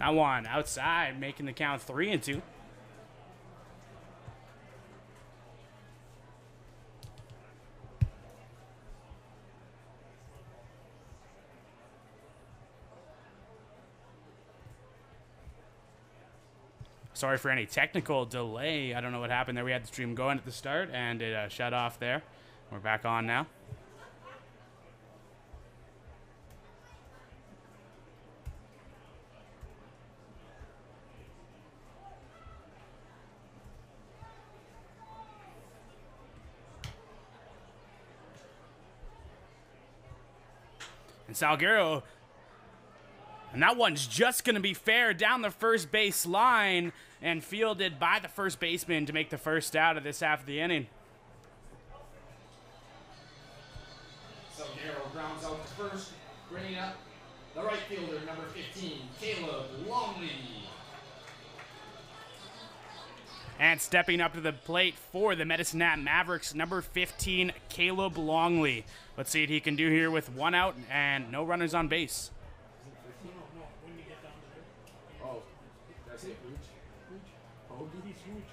That one outside, making the count 3-2. Sorry for any technical delay. I don't know what happened there. We had the stream going at the start, and it shut off there. We're back on now. And Salguero, and that one's just going to be fair down the first base line and fielded by the first baseman to make the first out of this half of the inning. Salguero grounds out the first, bringing up the right fielder, number 15, Caleb Longley. And stepping up to the plate for the Medicine Hat Mavericks, number 15, Caleb Longley. Let's see what he can do here with one out and no runners on base. Oh, did I say Hooch? Oh, he's Hooch.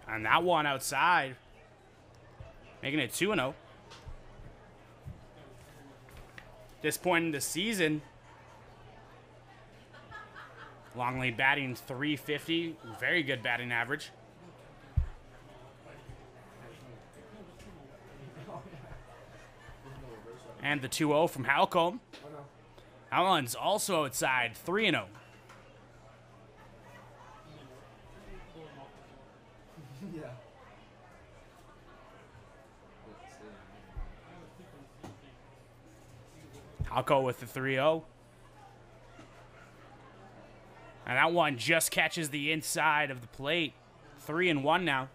And that one outside, making it 2-0. This point in the season, Longley batting .350, very good batting average. And the 2-0 from Halcombe. That one's also outside, 3-0. Yeah. I'll go with the 3-0. And that one just catches the inside of the plate. 3-1 now.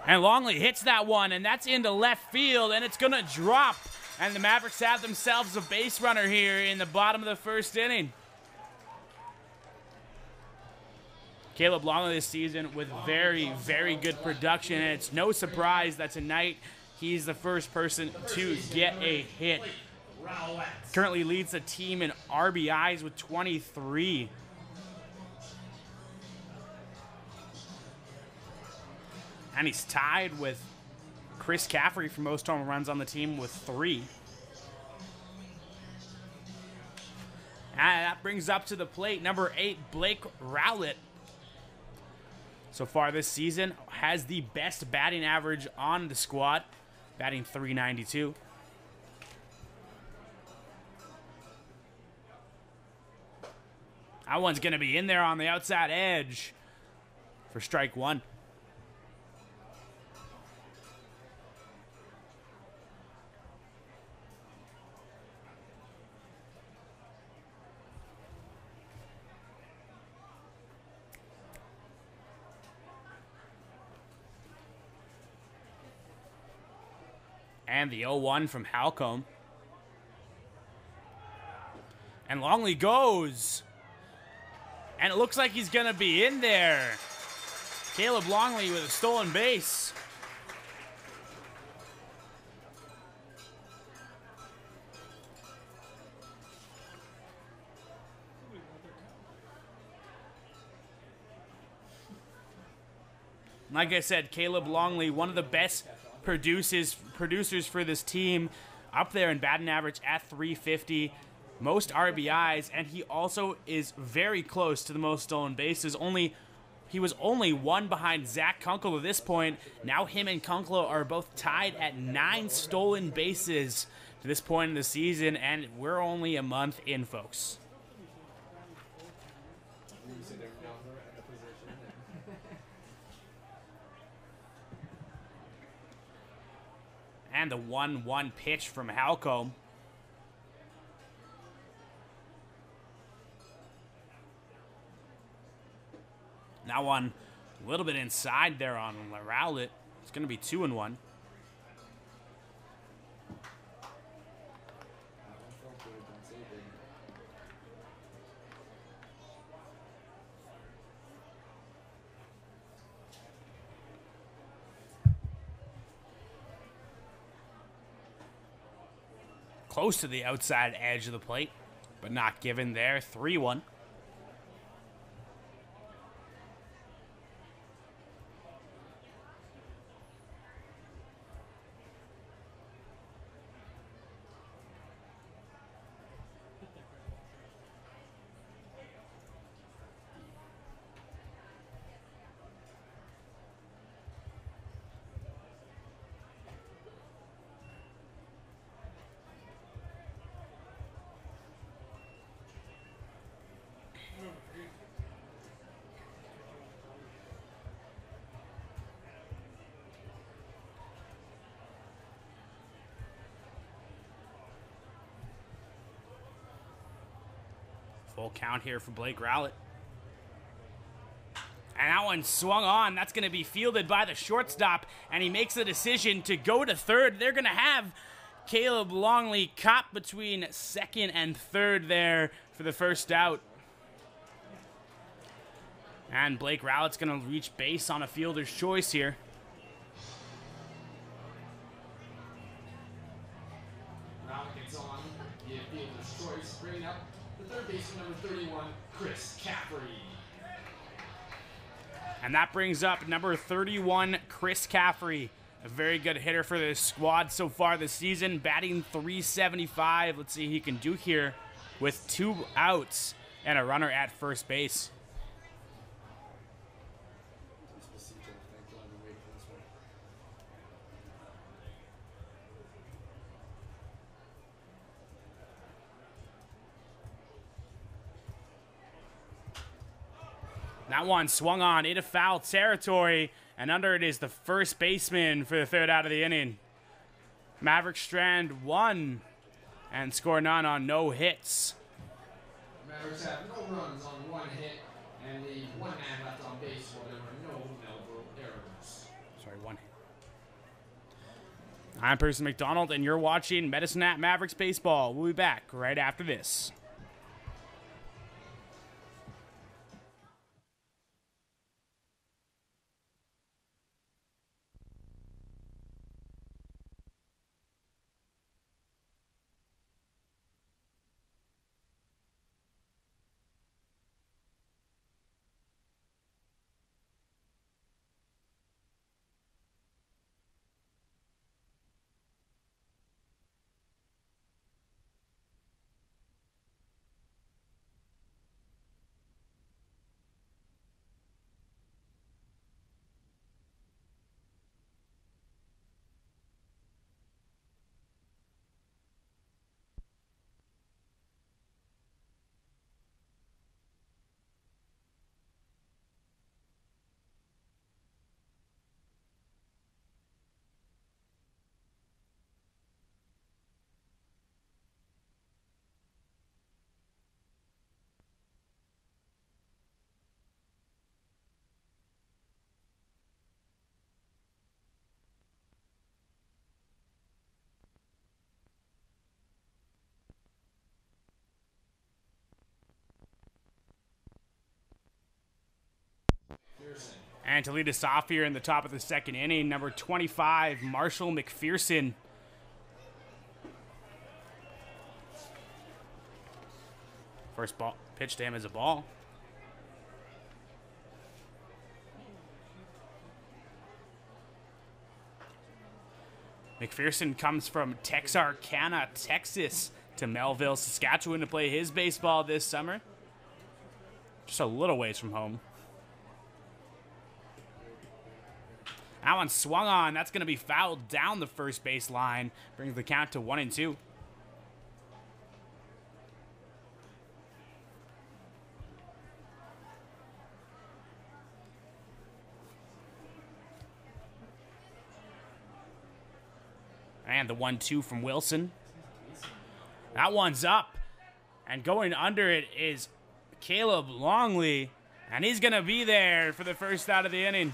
And Longley hits that one, and that's into left field, and it's going to drop. And the Mavericks have themselves a base runner here in the bottom of the first inning. Caleb Longley this season with very, very good production, and it's no surprise that tonight he's the first person to get a hit. Currently leads the team in RBIs with 23. And he's tied with Chris Caffrey for most home runs on the team with 3. And that brings up to the plate number 8, Blake Rowlett. So far this season, has the best batting average on the squad, batting .392. That one's going to be in there on the outside edge for strike 1. And the 0-1 from Halcombe. And Longley goes. And it looks like he's going to be in there. Caleb Longley with a stolen base. Like I said, Caleb Longley, one of the best producers for this team, up there in batting average at .350, most RBIs, and he also is very close to the most stolen bases. He was only one behind Zach Kunkel at this point. Now him and Kunkel are both tied at 9 stolen bases to this point in the season, and we're only a month in, folks. And the 1-1 pitch from Halcombe. That one a little bit inside there on Rowlett. It's going to be 2-1. Close to the outside edge of the plate, but not given there. 3-1. Full count here for Blake Rowlett. And that one swung on. That's going to be fielded by the shortstop, and he makes the decision to go to third. They're going to have Caleb Longley caught between second and third there for the first out. And Blake Rowlett's going to reach base on a fielder's choice here. Rowlett gets on the fielder's choice, bringing up the third baseman, number 31, Chris Caffrey. And that brings up number 31, Chris Caffrey. A very good hitter for the squad so far this season, batting .375. Let's see what he can do here with 2 outs and a runner at first base. That one swung on into foul territory, and under it is the first baseman for the third out of the inning. Mavericks strand 1 and score none on no hits. Mavericks have no runs on 1 hit, and leave 1 man left on base while there were no melville errors. Sorry, 1 hit. I'm Person McDonald, and you're watching Medicine Hat Mavericks Baseball. We'll be back right after this. And to lead us off here in the top of the second inning, number 25, Marshall McPherson. First ball pitch to him is a ball. McPherson comes from Texarkana, Texas, to Melville, Saskatchewan to play his baseball this summer. Just a little ways from home. That one swung on. That's going to be fouled down the first base line. Brings the count to 1-2. And the 1-2 from Wilson. That one's up. And going under it is Caleb Longley. And he's going to be there for the first out of the inning.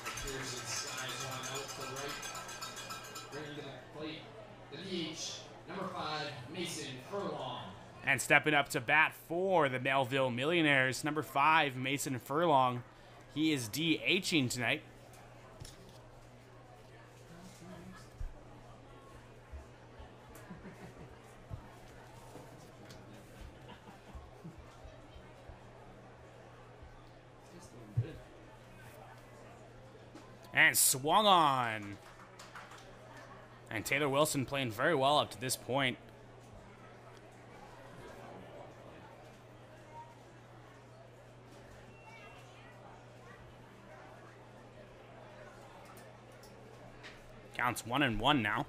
Pearson skies one out to right. Bringing to the plate, the DH, number 5, Mason Furlong. And stepping up to bat for the Melville Millionaires, number 5, Mason Furlong. He is DHing tonight. And swung on. And Taylor Wilson playing very well up to this point. Counts 1-1 now.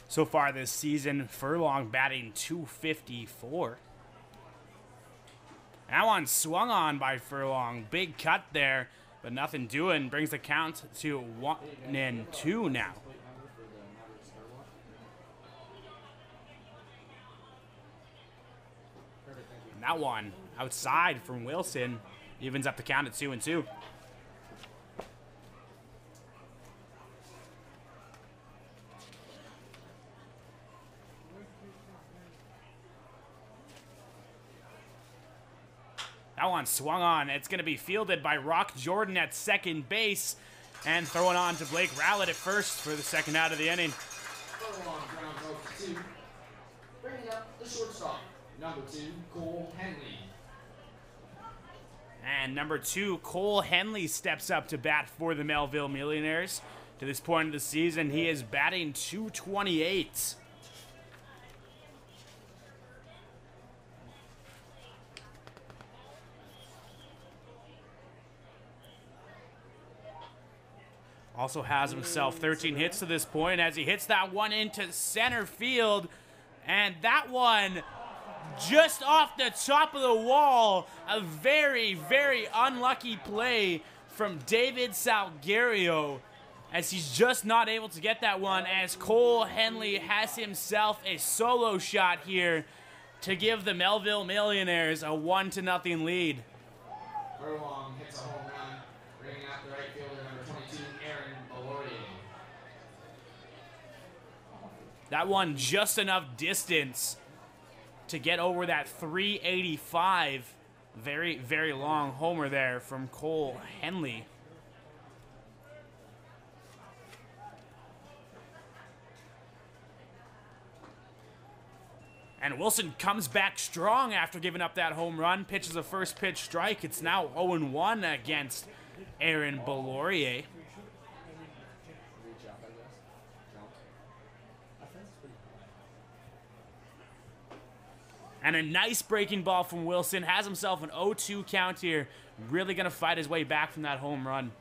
So far this season, Furlong batting .254. That one swung on by Furlong. Big cut there, but nothing doing. Brings the count to 1-2 now. And that one outside from Wilson evens up the count at 2-2. That one swung on. It's going to be fielded by Rock Jordan at second base. And throwing on to Blake Rowlett at first for the second out of the inning. Furlong grounds out to 2. Bringing up the shortstop, number 2, Cole Henley. And number 2, Cole Henley steps up to bat for the Melville Millionaires. To this point of the season, he is batting .228. Also has himself 13 hits to this point as he hits that one into center field. And that one just off the top of the wall. A very, very unlucky play from David Salguero as he's just not able to get that one, as Cole Henley has himself a solo shot here to give the Melville Millionaires a 1-0 lead. Furlong hits a home run, bringing out the right fielder, number 22, Aaron Belorier. That one just enough distance to get over that 385. Very, very long homer there from Cole Henley. And Wilson comes back strong after giving up that home run. Pitches a first pitch strike. It's now 0-1 against Aaron Belorier. And a nice breaking ball from Wilson. Has himself an 0-2 count here. Really going to fight his way back from that home run.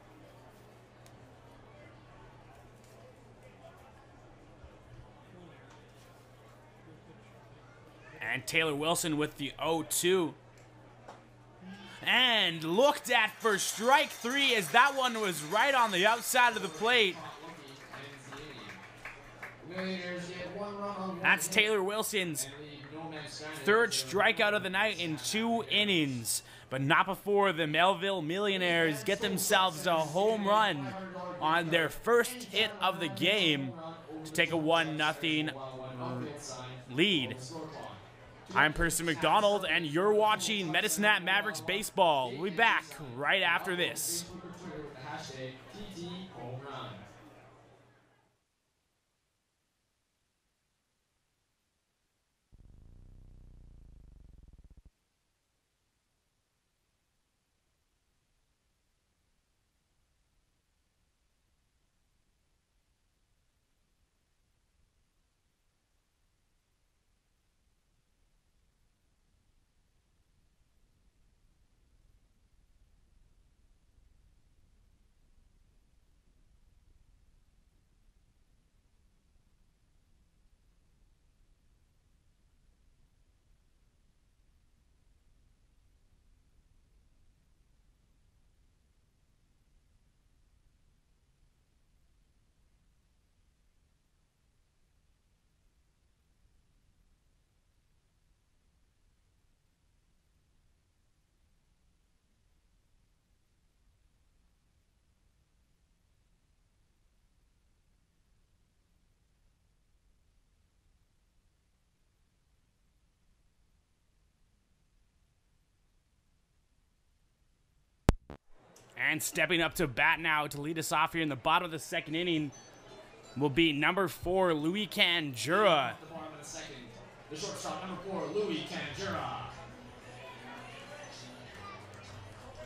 And Taylor Wilson with the 0-2. And looked at for strike 3 as that one was right on the outside of the plate. That's Taylor Wilson's third strikeout of the night in 2 innings. But not before the Melville Millionaires get themselves a home run on their first hit of the game to take a 1-0 lead. I'm Percy McDonald, and you're watching Medicine Hat Mavericks Baseball. We'll be back right after this. And stepping up to bat now to lead us off here in the bottom of the second inning will be number 4, Louis Canjura. The bottom of the second, the shortstop, number 4, Louis Canjura.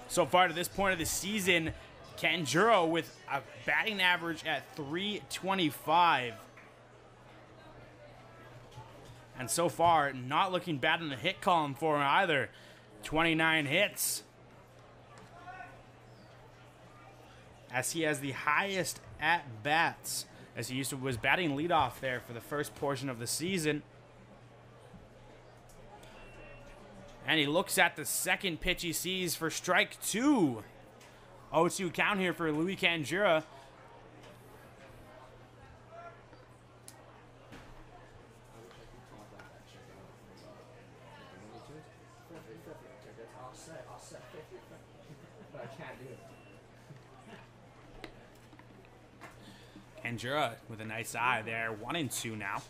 So far to this point of the season, Canjura with a batting average at .325. And so far, not looking bad in the hit column for him either. 29 hits. As he has the highest at-bats, as he was batting leadoff there for the first portion of the season. And he looks at the second pitch he sees for strike 2. 0-2 count here for Louis Canjura. Canjura with a nice eye there. 1-2 now.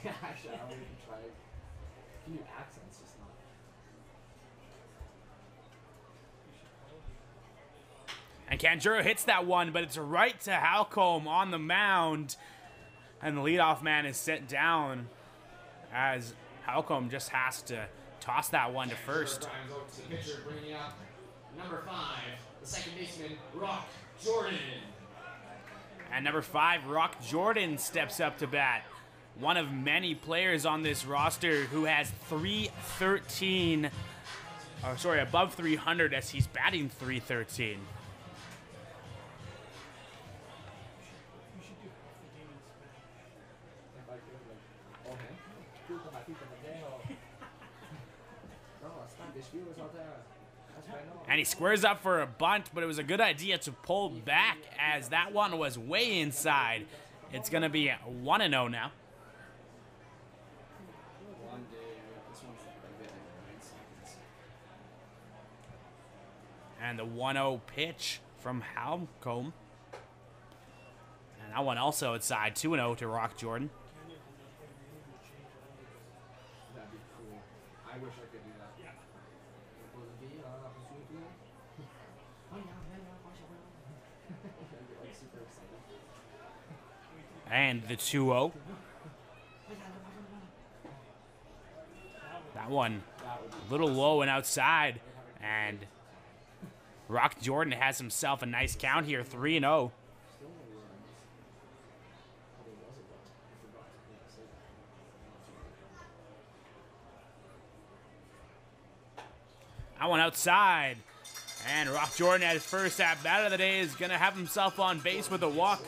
Actually, I don't even try. Can you accents just not? And Canjura hits that one, but it's right to Halcombe on the mound. And the leadoff man is sent down as Halcombe just has to toss that one to first. The pitcher bringing up number 5, the second baseman, Rock Jordan. And number 5, Rock Jordan steps up to bat. One of many players on this roster who has above 300 as he's batting .313. And he squares up for a bunt, but it was a good idea to pull back as that one was way inside. It's going to be 1-0 now. And the 1-0 pitch from Halcombe. And that one also outside. 2-0 to Rock Jordan. That'd be cool. I wish I could do that. Yeah. And the 2-0. That one a little low and outside. And Rock Jordan has himself a nice count here, 3-0. That one outside. And Rock Jordan at his first at-bat of the day is going to have himself on base with a walk.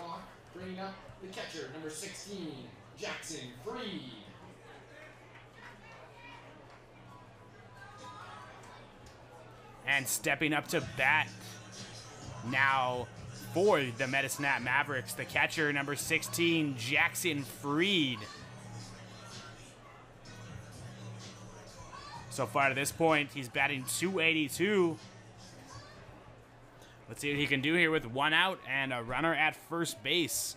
Bringing up the catcher, number 16, Jackson Freed. And stepping up to bat now for the Medicine Hat Mavericks, the catcher, number 16, Jackson Freed. So far to this point, he's batting .282. Let's see what he can do here with 1 out and a runner at first base.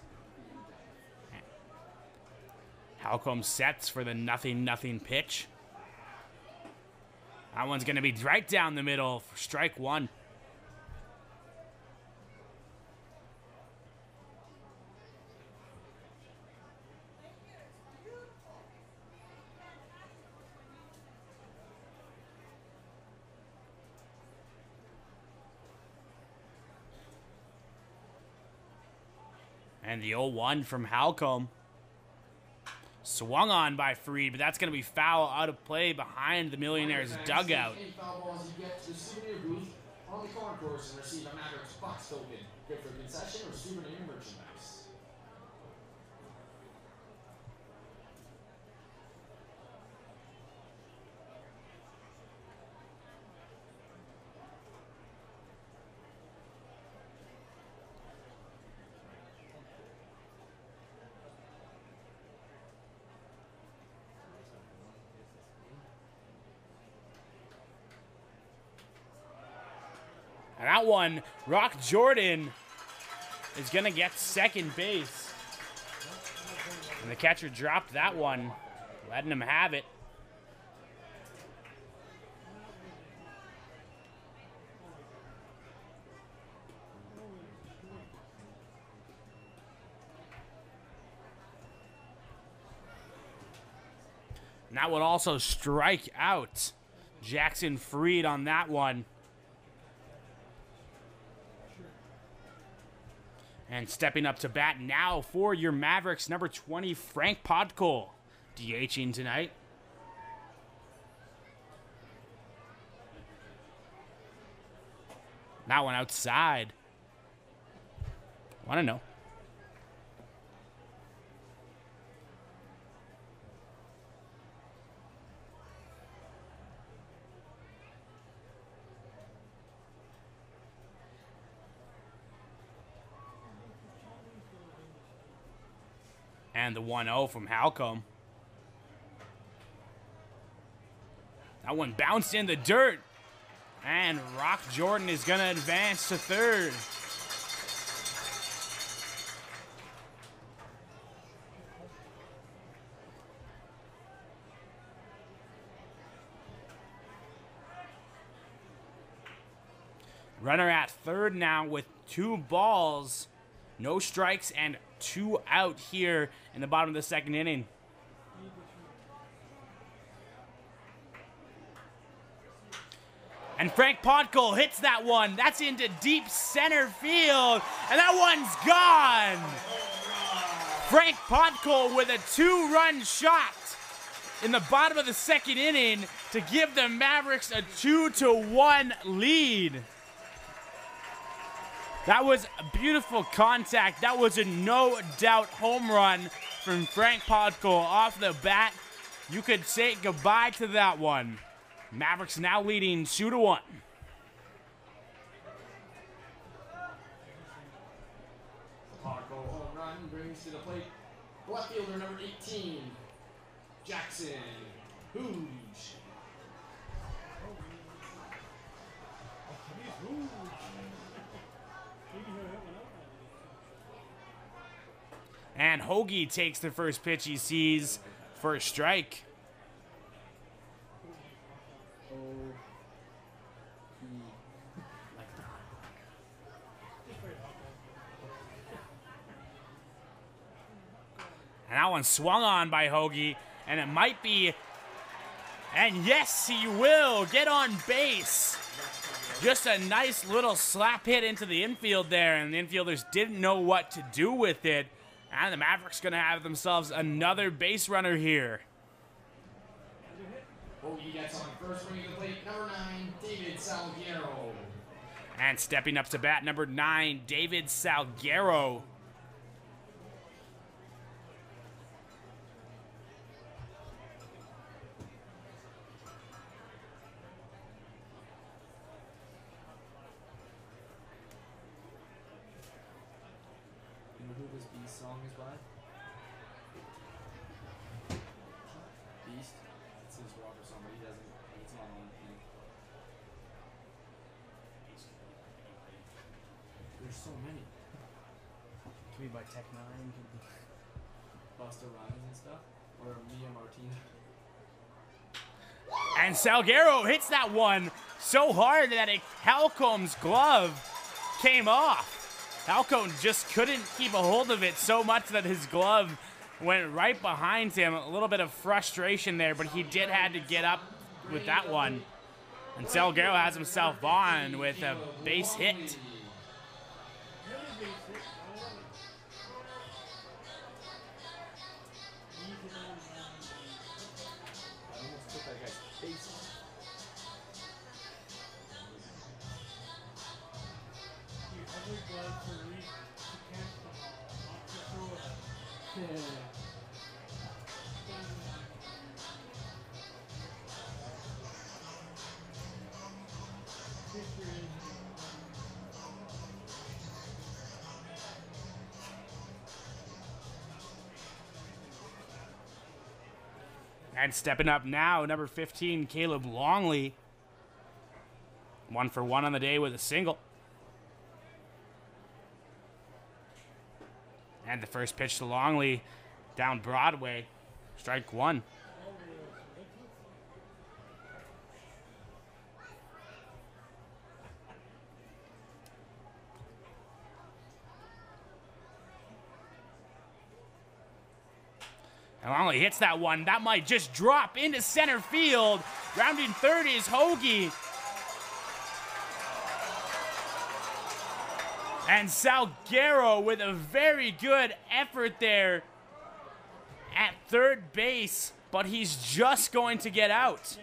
Halcombe sets for the 0-0 pitch. That one's going to be right down the middle for strike 1. And the 0-1 from Halcombe. Swung on by Freed, but that's going to be foul out of play behind the Millionaire's dugout. Any foul balls you get to the souvenir booth on the concourse and receive a Mavericks box token. Good for concession or souvenir merchandise. And that one, Rock Jordan is going to get second base. And the catcher dropped that one, letting him have it. that would also strike out Jackson Fried on that one. And stepping up to bat now for your Mavericks, number 20, Frank Podkol, DHing tonight. That one outside. Want to know. And the 1-0 from Halcombe. That one bounced in the dirt. And Rock Jordan is going to advance to third. Runner at third now with 2 balls, no strikes, and 2 out here in the bottom of the second inning. And Frank Podkol hits that one. That's into deep center field, and that one's gone. Frank Podkol with a 2-run shot in the bottom of the second inning to give the Mavericks a 2-1 lead. That was a beautiful contact. That was a no-doubt home run from Frank Podkol off the bat. You could say goodbye to that one. Mavericks now leading 2-1. Podkol home run brings to the plate left fielder number 18, Jackson Hooge. And Hoagie takes the first pitch he sees for a strike. And that one swung on by Hoagie, and it might be, and yes, he will get on base. Just a nice little slap hit into the infield there, and the infielders didn't know what to do with it. And the Mavericks going to have themselves another base runner here. Hoagie gets on first, bringing to the plate number 9, David Salguero. And stepping up to bat, number 9, David Salguero. You know who this Beast song is by? Beast? It's his rock or something, he doesn't, it's not on the. There's so many. Could be by Tech 9. Busta Rhymes and stuff. Or Mia Martina. And Salguero hits that one so hard that Halcombe's glove came off. Halcombe just couldn't keep a hold of it so much that his glove went right behind him. A little bit of frustration there, but he did have to get up with that one. And Salguero has himself on with a base hit. And stepping up now, number 15, Caleb Longley. 1 for 1 on the day with a single. And the first pitch to Longley down Broadway. Strike 1. And Longley hits that one. That might just drop into center field. Rounding third is Hoagie. And Salguero with a very good effort there at third base, but he's just going to get out.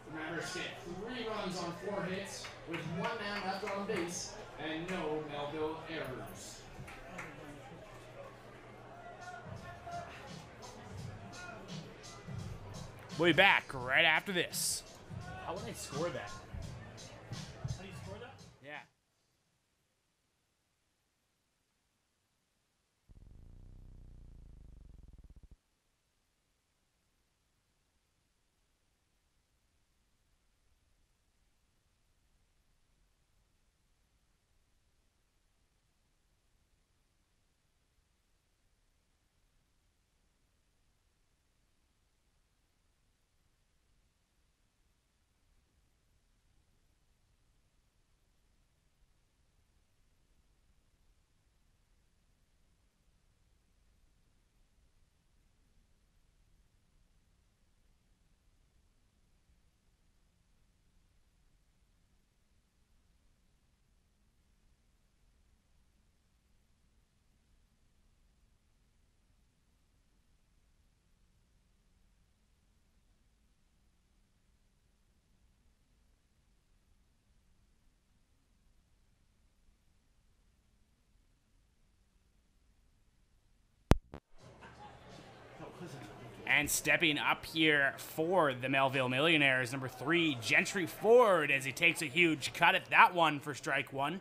The Mavericks get 3 runs on 4 hits with 1 man left on base and no Melville errors. We'll be back right after this. How would I score that? How do you score that? Yeah. And stepping up here for the Melville Millionaires, number 3, Gentry Ford, as he takes a huge cut at that one for strike 1.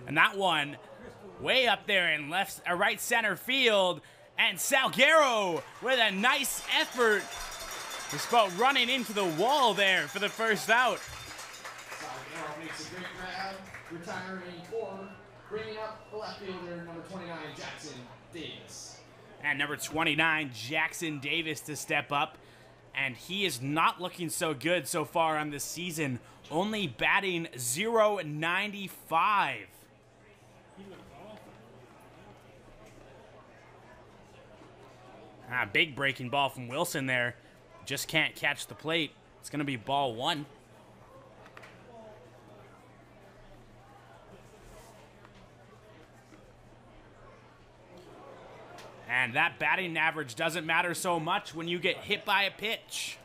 And that one way up there in right center field. And Salguero with a nice effort. Just about running into the wall there for the first out. Salguero makes a great grab, retiring 4, bringing up the left fielder, number 29, Jackson Davis. And number 29, Jackson Davis to step up. And he is not looking so good so far on this season. Only batting .095. Big breaking ball from Wilson there. Just can't catch the plate. It's going to be ball 1. And that batting average doesn't matter so much when you get hit by a pitch.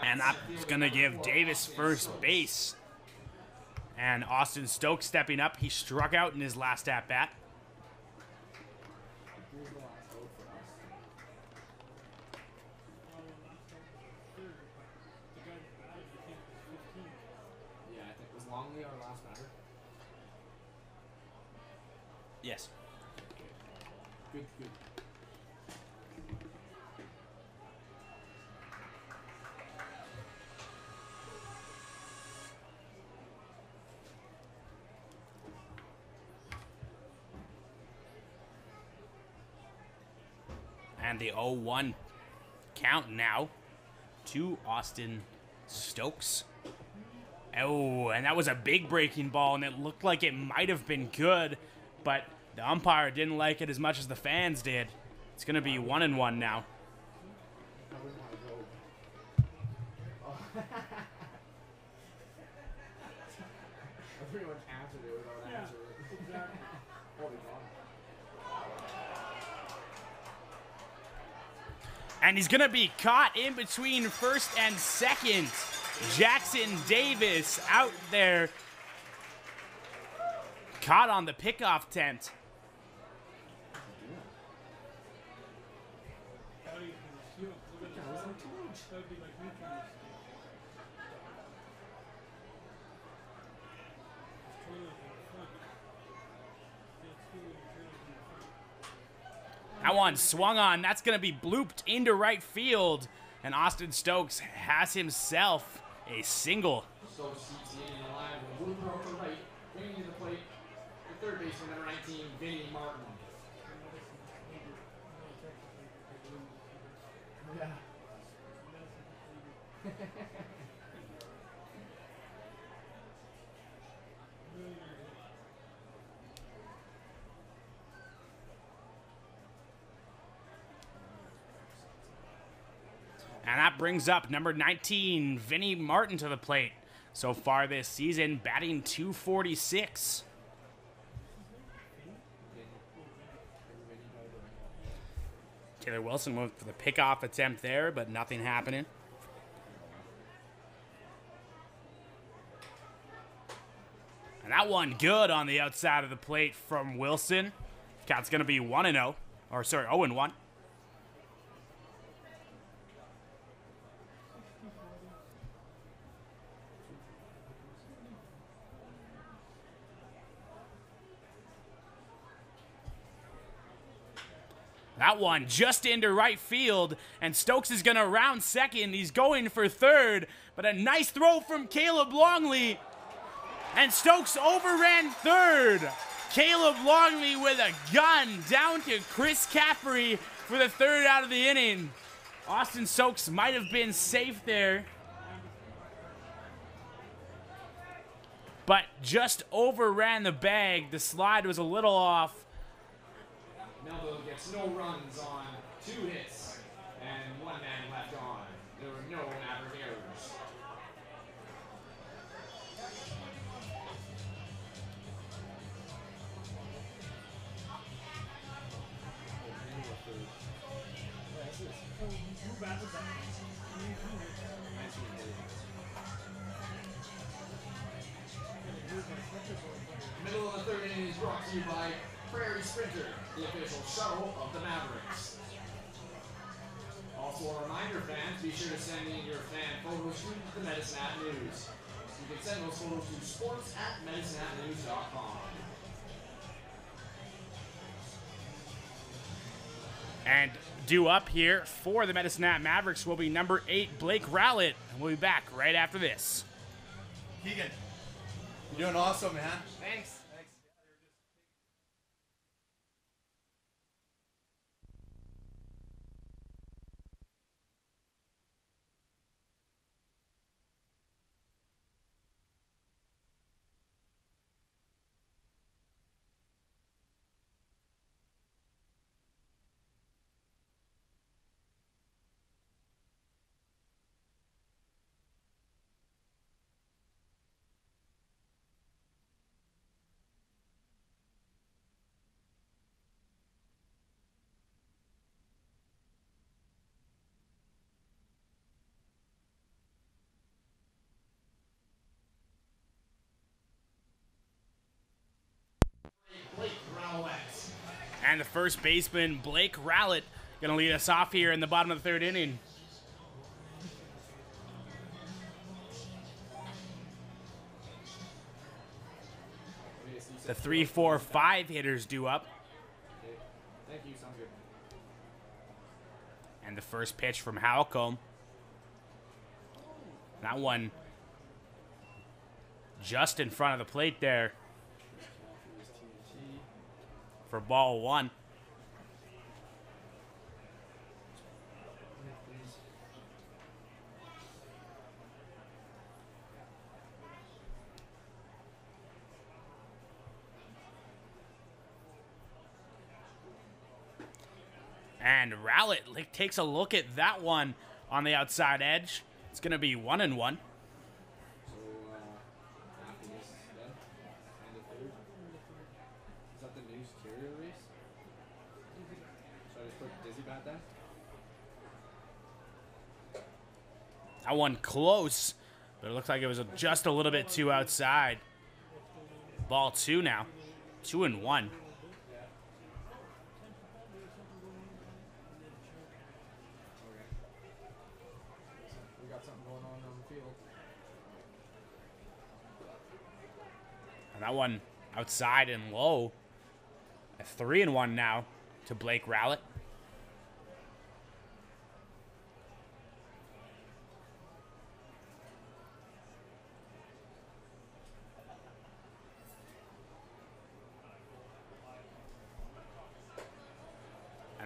And that's going to give Davis first base. And Austin Stokes stepping up. He struck out in his last at-bat. Yeah, I think was Longley our last batter. Yes. Good, good. And the 0-1 count now to Austin Stokes. Oh, and that was a big breaking ball, and it looked like it might have been good, but the umpire didn't like it as much as the fans did. It's going to be 1-1 now. I wouldn't want to go. Oh. I pretty much answered it without answering it. Exactly. Holy God. And he's going to be caught in between first and second. Jackson Davis out there. Caught on the pickoff attempt. That one swung on. That's going to be blooped into right field. And Austin Stokes has himself a single. Stokes keeps the inning alive with a blue throw to right, bringing to the plate the third baseman, number 19, Vinny Martin. Yeah. And that brings up number 19, Vinny Martin, to the plate. So far this season, batting .246. Taylor Wilson went for the pickoff attempt there, but nothing happening. And that one good on the outside of the plate from Wilson. Count's going to be 1-0. Or, sorry, 0-1. That one just into right field, and Stokes is going to round second. He's going for third, but a nice throw from Caleb Longley, and Stokes overran third. Caleb Longley with a gun down to Chris Caffrey for the third out of the inning. Austin Stokes might have been safe there, but just overran the bag. The slide was a little off. Melville gets no runs on 2 hits and 1 man left on. There were no Maverick errors. Middle of the third inning is brought to you by Prairie Sprinter, the official shuttle of the Mavericks. Also a reminder, fans, be sure to send in your fan photos to the Medicine Hat News. You can send those photos to sports@medicinehatnews.com. And due up here for the Medicine Hat Mavericks will be number 8, Blake Rowlett. And we'll be back right after this. Keegan, you're doing awesome, man. Thanks. And the first baseman, Blake Rowlett, going to lead us off here in the bottom of the third inning. The 3, 4, 5 hitters due up. Thank you, sounds good. And the first pitch from Halcombe. That one just in front of the plate there for ball 1. And Rowlett takes a look at that one on the outside edge. It's going to be 1-1. So, after this is done, and the third, is that the news carrier race? Should I just put Dizzy Bat down? That one close, but it looks like it was just a little bit too outside. Ball 2 now. 2-1. And that one outside and low. A 3-1 now to Blake Rowlett.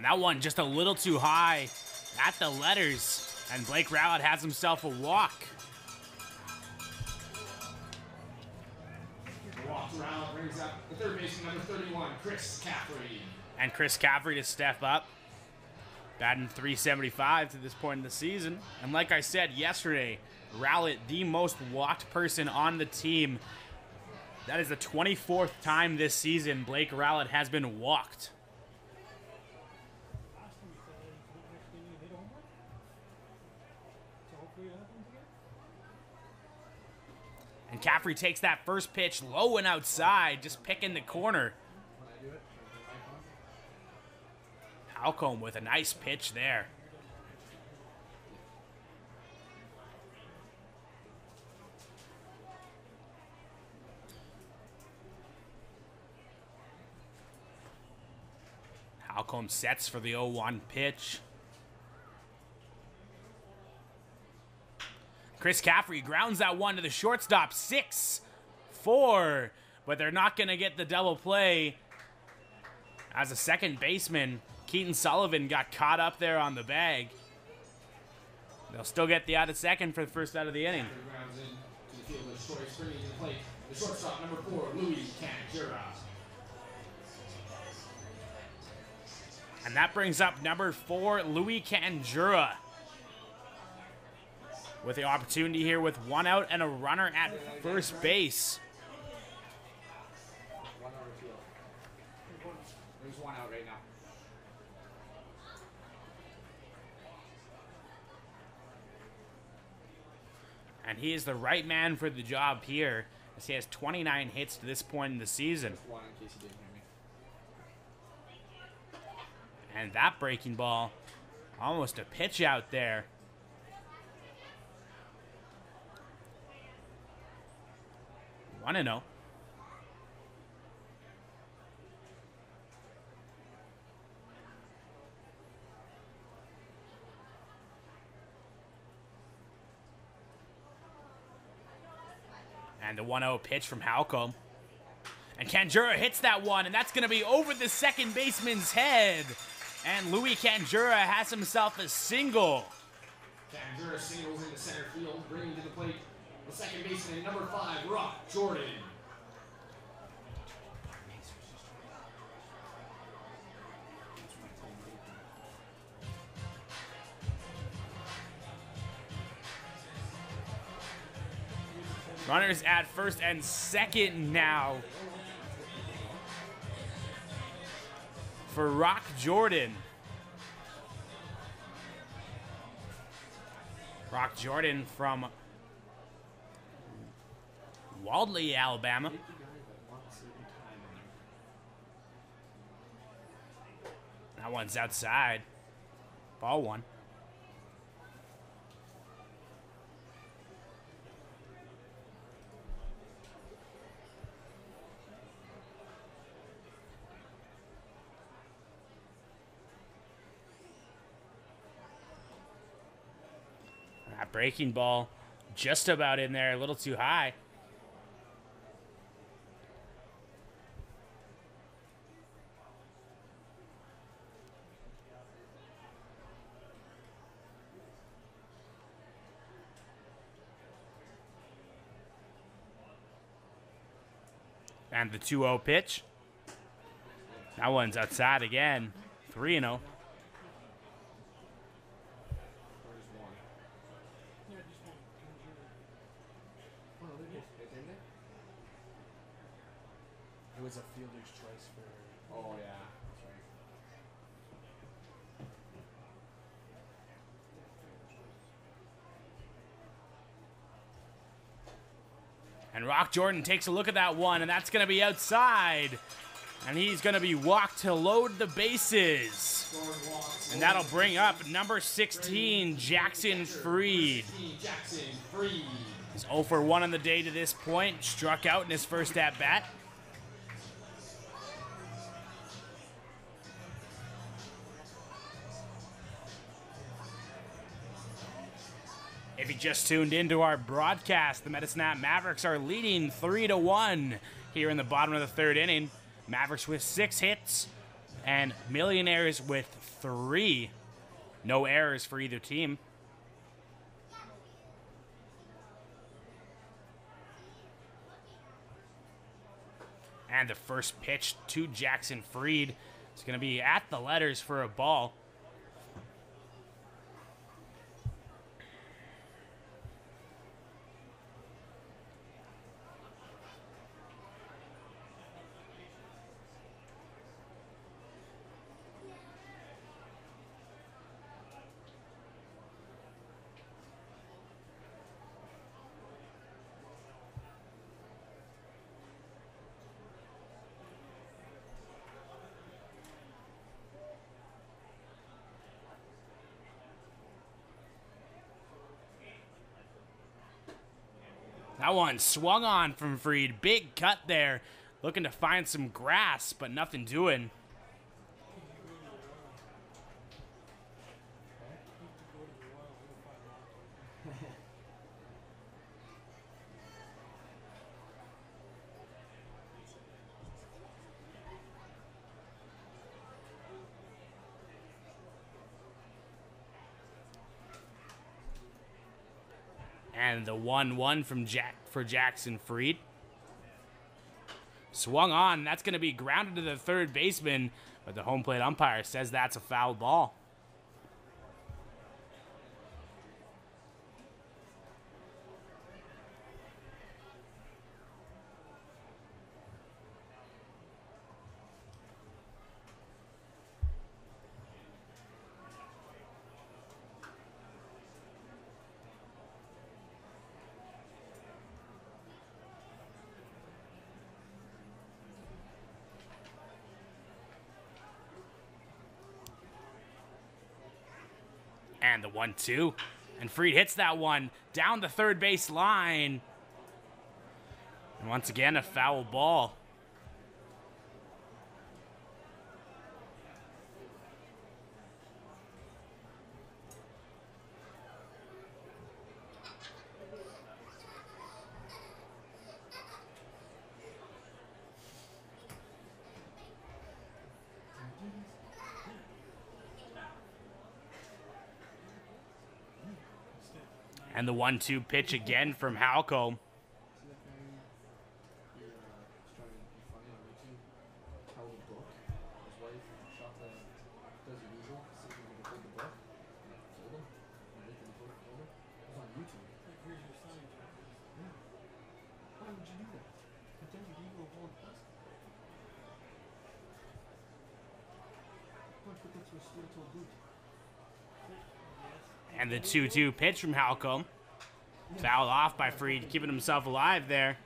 And that one just a little too high at the letters. And Blake Rowlett has himself a walk. Walks around, brings up the third baseman, number 31, Chris Caffrey. And Chris Caffrey to step up. Batting .375 to this point in the season. And like I said yesterday, Rowlett, the most walked person on the team. That is the 24th time this season Blake Rowlett has been walked. And Caffrey takes that first pitch low and outside, just picking the corner. Halcombe with a nice pitch there. Halcombe sets for the 0-1 pitch. Chris Caffrey grounds that one to the shortstop. 6-4. But they're not going to get the double play. As a second baseman, Keaton Sullivan got caught up there on the bag. They'll still get the out of second for the first out of the inning. Grounds in to the field with Troy springing to the plate. The shortstop, number 4, Louis Canjura. And that brings up number 4, Louis Canjura. With the opportunity here with one out and a runner at first base. There's one out right now. And he is the right man for the job here, as he has 29 hits to this point in the season. One in case you didn't hear me. And that breaking ball, almost a pitch out there. One and 0. And the 1-0 pitch from Halcombe. And Canjura hits that one, and that's going to be over the second baseman's head. And Louis Canjura has himself a single. Canjura singles into center field, bringing to the plate the second baseman, number 5, Rock Jordan. Runners at first and second now for Rock Jordan. Rock Jordan from Waldley, Alabama. That one's outside. Ball one. That breaking ball just about in there, a little too high. And the 2-0 pitch. That one's outside again. 3-0. It was a fielder's choice for. Oh, yeah. That's right. And Rock Jordan takes a look at that one, and that's going to be outside. And he's going to be walked to load the bases. And that'll bring up number 16, Jackson Freed. He's 0 for 1 on the day to this point. Struck out in his first at-bat. If you just tuned into our broadcast, the Medicine Mavericks are leading 3-1 here in the bottom of the third inning. Mavericks with 6 hits, And Millionaires with 3. No errors for either team. And the first pitch to Jackson Fried. It's going to be at the letters for a ball. That one swung on from Fried. Big cut there. Looking to find some grass, but nothing doing. And the 1-1 from Jackson Fried. Swung on. That's going to be grounded to the third baseman, but the home plate umpire says that's a foul ball. And the 1-2. And Fried hits that one down the third base line. And once again, a foul ball. And the 1-2 pitch again from Halco. And the 2-2 pitch from Halco. Fouled off by Fried, keeping himself alive there.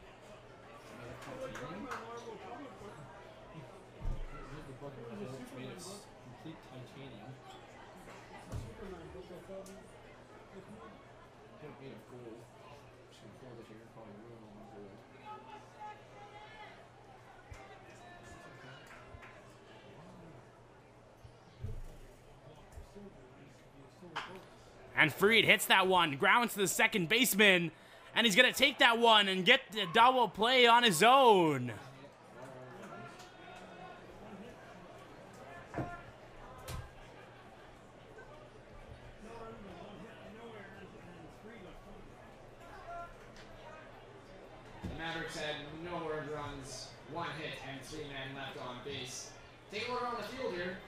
And Fried hits that one, grounds to the second baseman, and he's going to take that one and get the double play on his own. The Mavericks had no earned runs, 1 hit, and 3 men left on base. Take a look on the field here.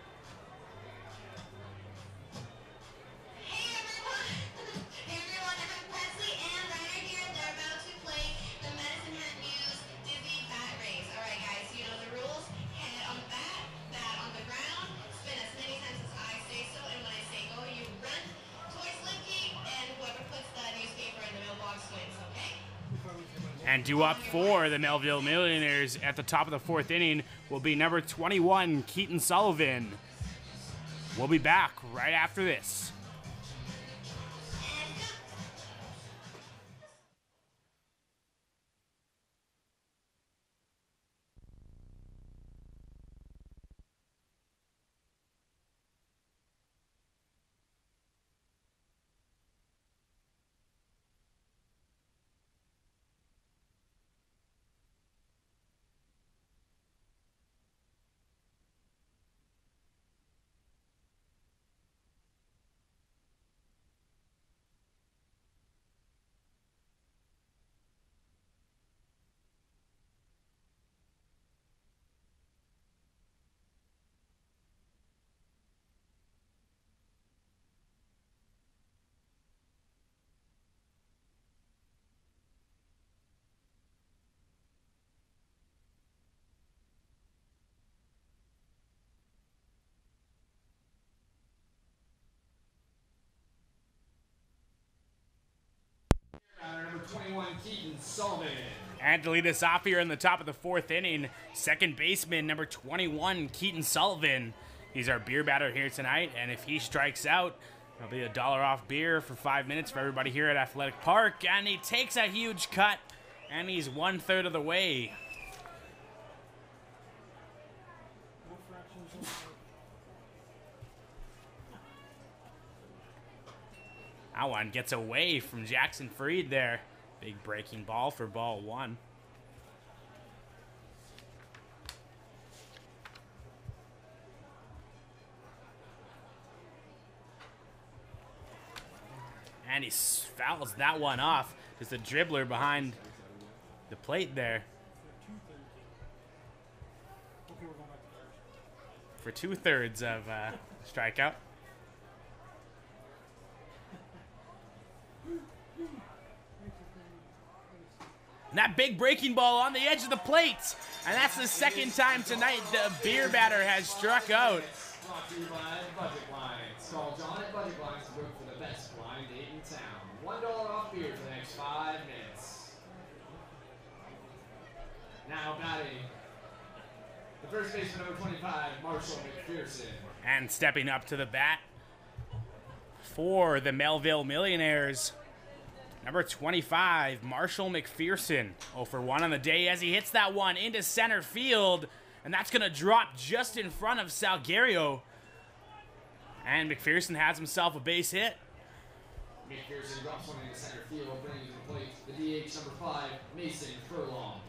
And due up for the Melville Millionaires at the top of the 4th inning will be number 21, Keaton Sullivan. We'll be back right after this. Sullivan. And to lead us off here in the top of the 4th inning, second baseman, number 21, Keaton Sullivan. He's our beer batter here tonight, and if he strikes out, there'll be $1 off beer for 5 minutes for everybody here at Athletic Park. And he takes a huge cut, and he's 1/3 of the way. That one gets away from Jackson Freed there. Big breaking ball for ball 1. And he fouls that one off. Just a dribbler behind the plate there. For 2/3 of strikeout. And that big breaking ball on the edge of the plate. And that's the second time tonight the beer batter has struck out. Brought to you by Budget Blinds. Call John at Budget Blinds to book for the best blind date in town. $1 off beer for the next 5 minutes. Now batting, the first baseman, number 25, Marshall McPherson. And stepping up to the bat for the Melville Millionaires, number 25, Marshall McPherson. 0 for 1 on the day as he hits that one into center field. And that's going to drop just in front of Salguero. And McPherson has himself a base hit. McPherson drops one into center field, bringing to the plate the DH number 5, Mason Furlong.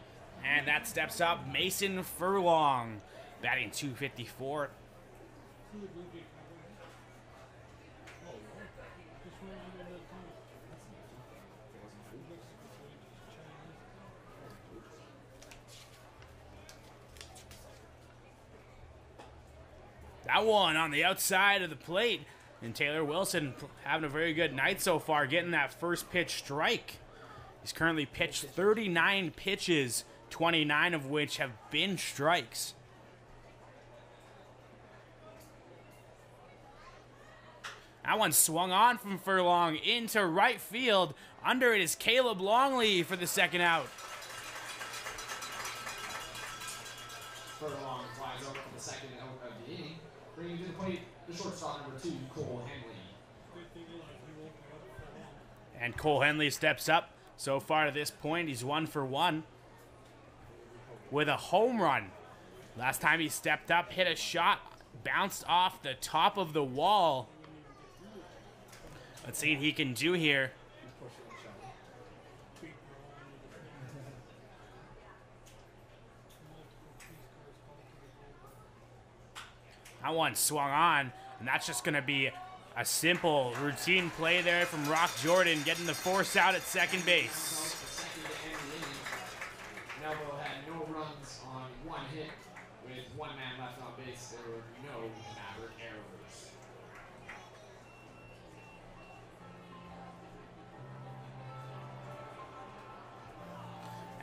And that steps up Mason Furlong, batting .254. That one on the outside of the plate. And Taylor Wilson having a very good night so far, getting that first pitch strike. He's currently pitched 39 pitches, 29 of which have been strikes. That one swung on from Furlong into right field. Under it is Caleb Longley for the second out. Furlong flies over for the second out of the inning, bringing to the plate the shortstop number 2, Cole Henley. And Cole Henley steps up. So far to this point, he's 1 for 1 with a home run. Last time he stepped up, hit a shot, bounced off the top of the wall. Let's see what he can do here. That one swung on, and that's just going to be a simple routine play there from Rock Jordan, getting the force out at second base. Melville had no runs on 1 hit. With 1 man left on base, there were no Maverick errors.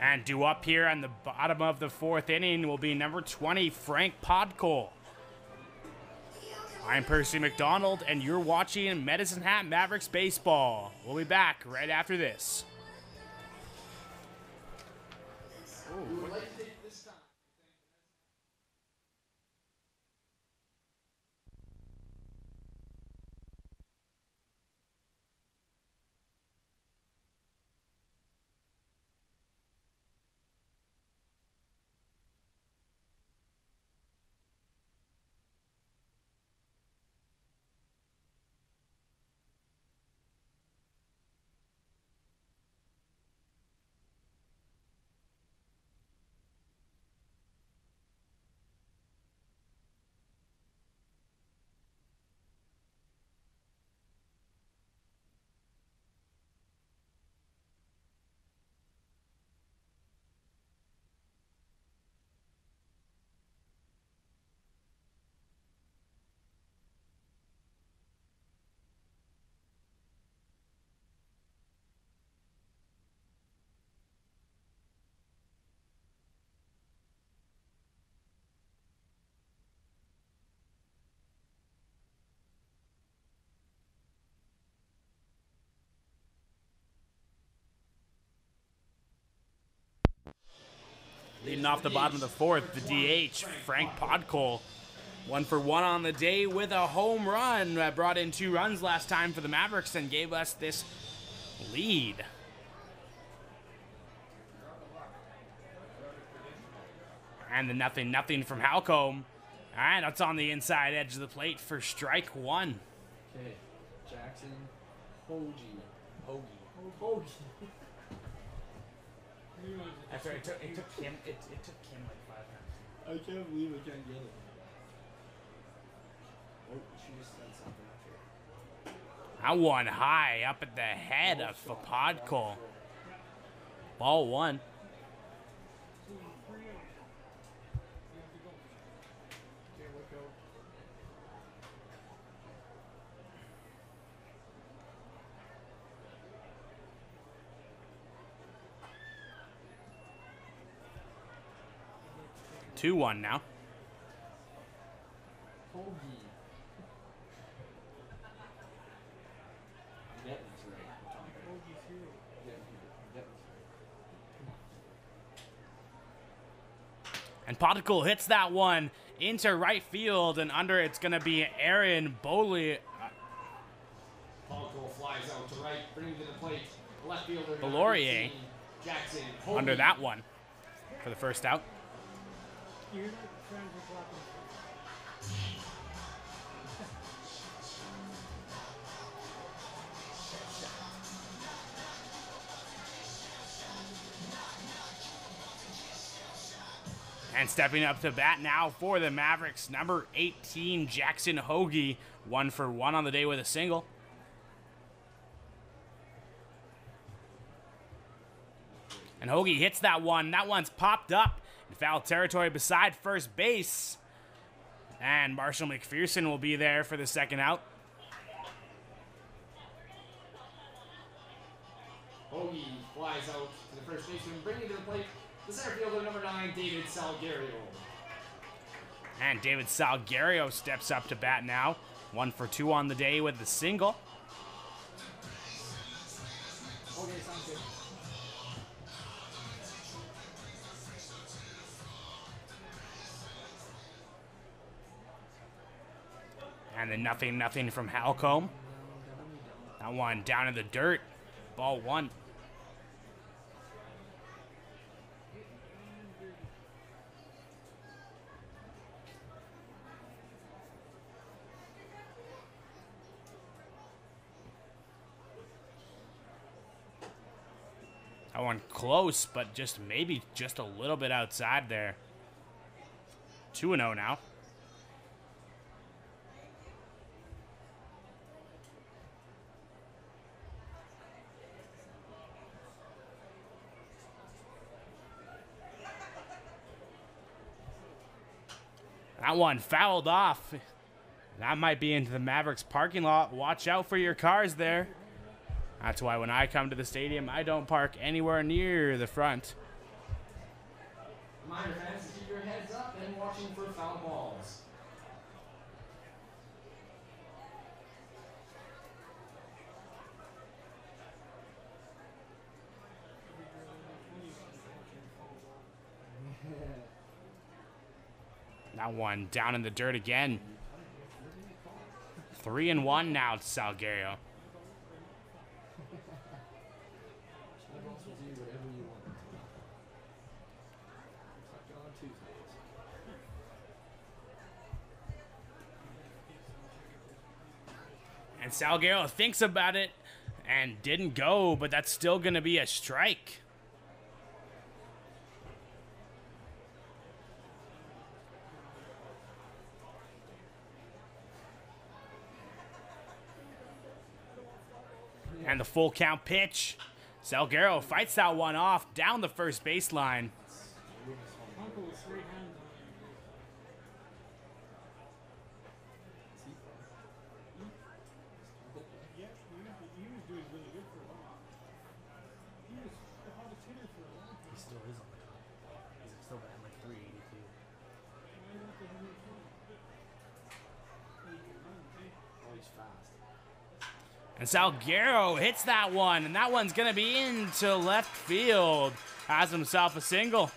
And due up here on the bottom of the 4th inning will be number 20, Frank Podkol. I'm Percy McDonald, and you're watching Medicine Hat Mavericks Baseball. We'll be back right after this. We would like to take this time. Leading off the bottom of the fourth, the DH, Frank Podkol. 1 for 1 on the day with a home run. Brought in 2 runs last time for the Mavericks and gave us this lead. And the nothing from Halcombe. All right, that's on the inside edge of the plate for strike 1. Okay, Jackson, Hoagie. That's right. It took Kim like 5 times. I can't believe I can't get it. Oh, she just said something after. That one high up at the head of Podkol. Ball 1. Okay, look out. Two 1 now. Hoagie. That was right. Hoagie's here. That was right. And Podkol hits that one into right field, and under it's going to be Aaron Boley. Podkol flies out to right, bringing to the plate. Left fielder Belorier 18, Jackson. under that one for the first out. You hear that? Friends are clapping. And stepping up to bat now for the Mavericks, number 18, Jackson Hoagie. 1 for 1 on the day with a single. And Hoagie hits that one. That one's popped up in foul territory beside first base. And Marshall McPherson will be there for the second out. Hoagie flies out to the first baseman, bringing to the plate the center fielder, number 9, David Salguero. And David Salguero steps up to bat now. 1 for 2 on the day with the single. Okay, sounds good. And then nothing from Halcombe. That one down in the dirt. Ball 1. That one close, but maybe just a little bit outside there. 2-0 now. That one fouled off. That might be into the Mavericks parking lot. Watch out for your cars there. That's why when I come to the stadium, I don't park anywhere near the front. Reminder fans to keep your heads up and watching for foul balls. That one down in the dirt again. 3-1 now to Salguero. And Salguero thinks about it and didn't go, but that's still going to be a strike. And the full count pitch. Salguero fights that one off down the first baseline. Uncle with 3 hands on it. Yeah, he was doing really good for a while. He was the hottest hitter for a long time. He still is on the top. He's still batting like 382. Oh, he's fast. And Salguero hits that one, and that one's going to be into left field. Has himself a single.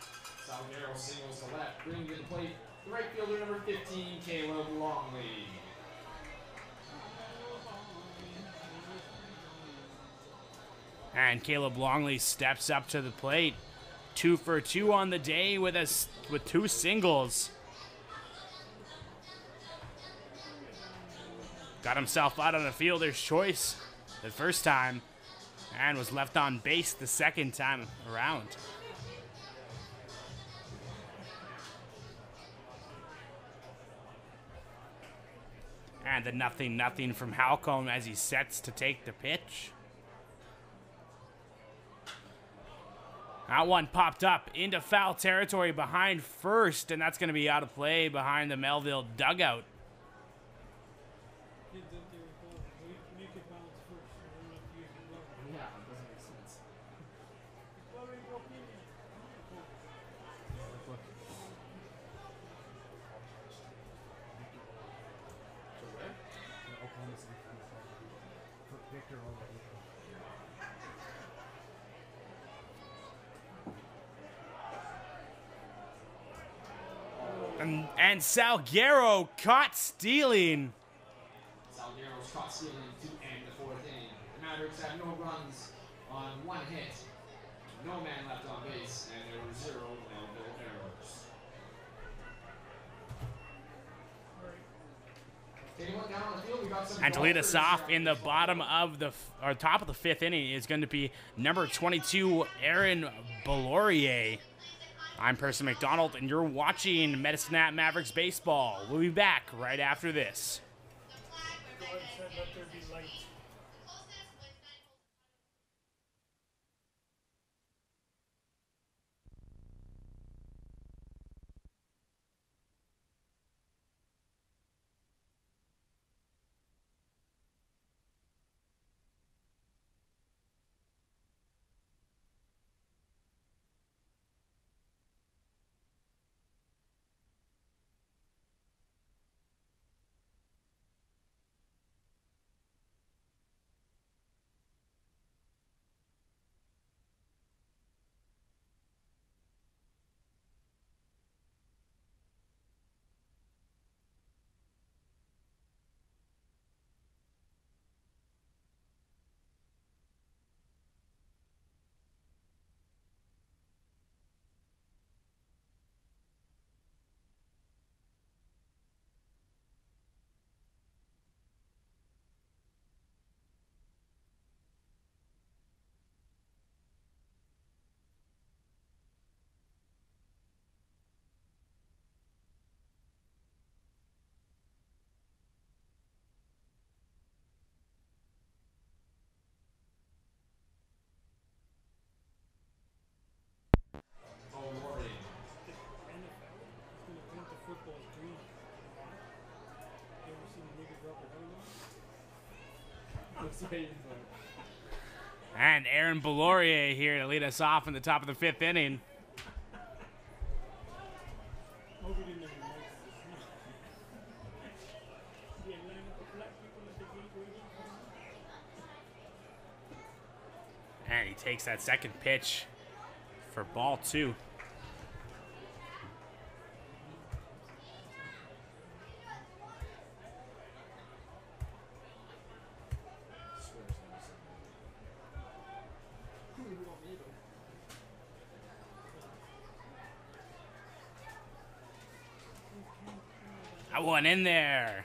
Salguero Salguero singles to left, bringing to the plate the right fielder number 15, Caleb Longley. And Caleb Longley steps up to the plate. 2 for 2 on the day with 2 singles. Got himself out on a fielder's choice the first time and was left on base the second time around. And the 0-0 from Halcombe as he sets to take the pitch. That one popped up into foul territory behind first, and that's going to be out of play behind the Melville dugout. Kids out there with balls, make it bounce first. I don't know if you use the glove. Yeah, it doesn't make sense. Glove ain't go in. And Salguero caught stealing. Salguero's caught stealing to end the 4th inning. The Mavericks have no runs on 1 hit, no man left on base, and there were 0 Melville errors. Taking a look down on the field, we got some And to lead us golfers off in the bottom of the, or top of the 5th inning is going to be number 22, Aaron Bellorier. I'm Percy McDonald, and you're watching Medicine Hat Mavericks Baseball. We'll be back right after this. Go ahead and said, let there be light. And Aaron Bellorier here to lead us off in the top of the 5th inning. Hope we didn't have any lights. Yeah, line up the black people at the gate waiting. And he takes that second pitch for ball 2. That one in there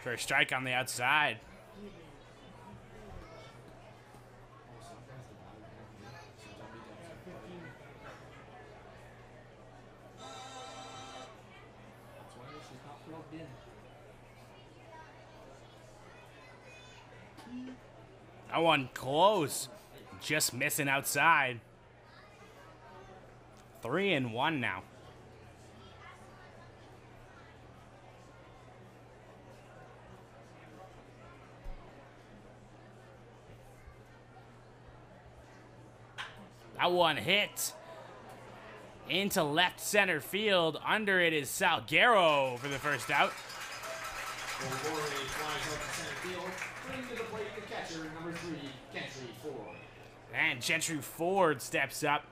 for a strike on the outside. That one close, just missing outside. 3-1 now. That one hit into left center field. Under it is Salguero for the first out. Bellorier flies out to center field, bringing to the plate the catcher, number 3, Gentry Ford. And Gentry Ford steps up.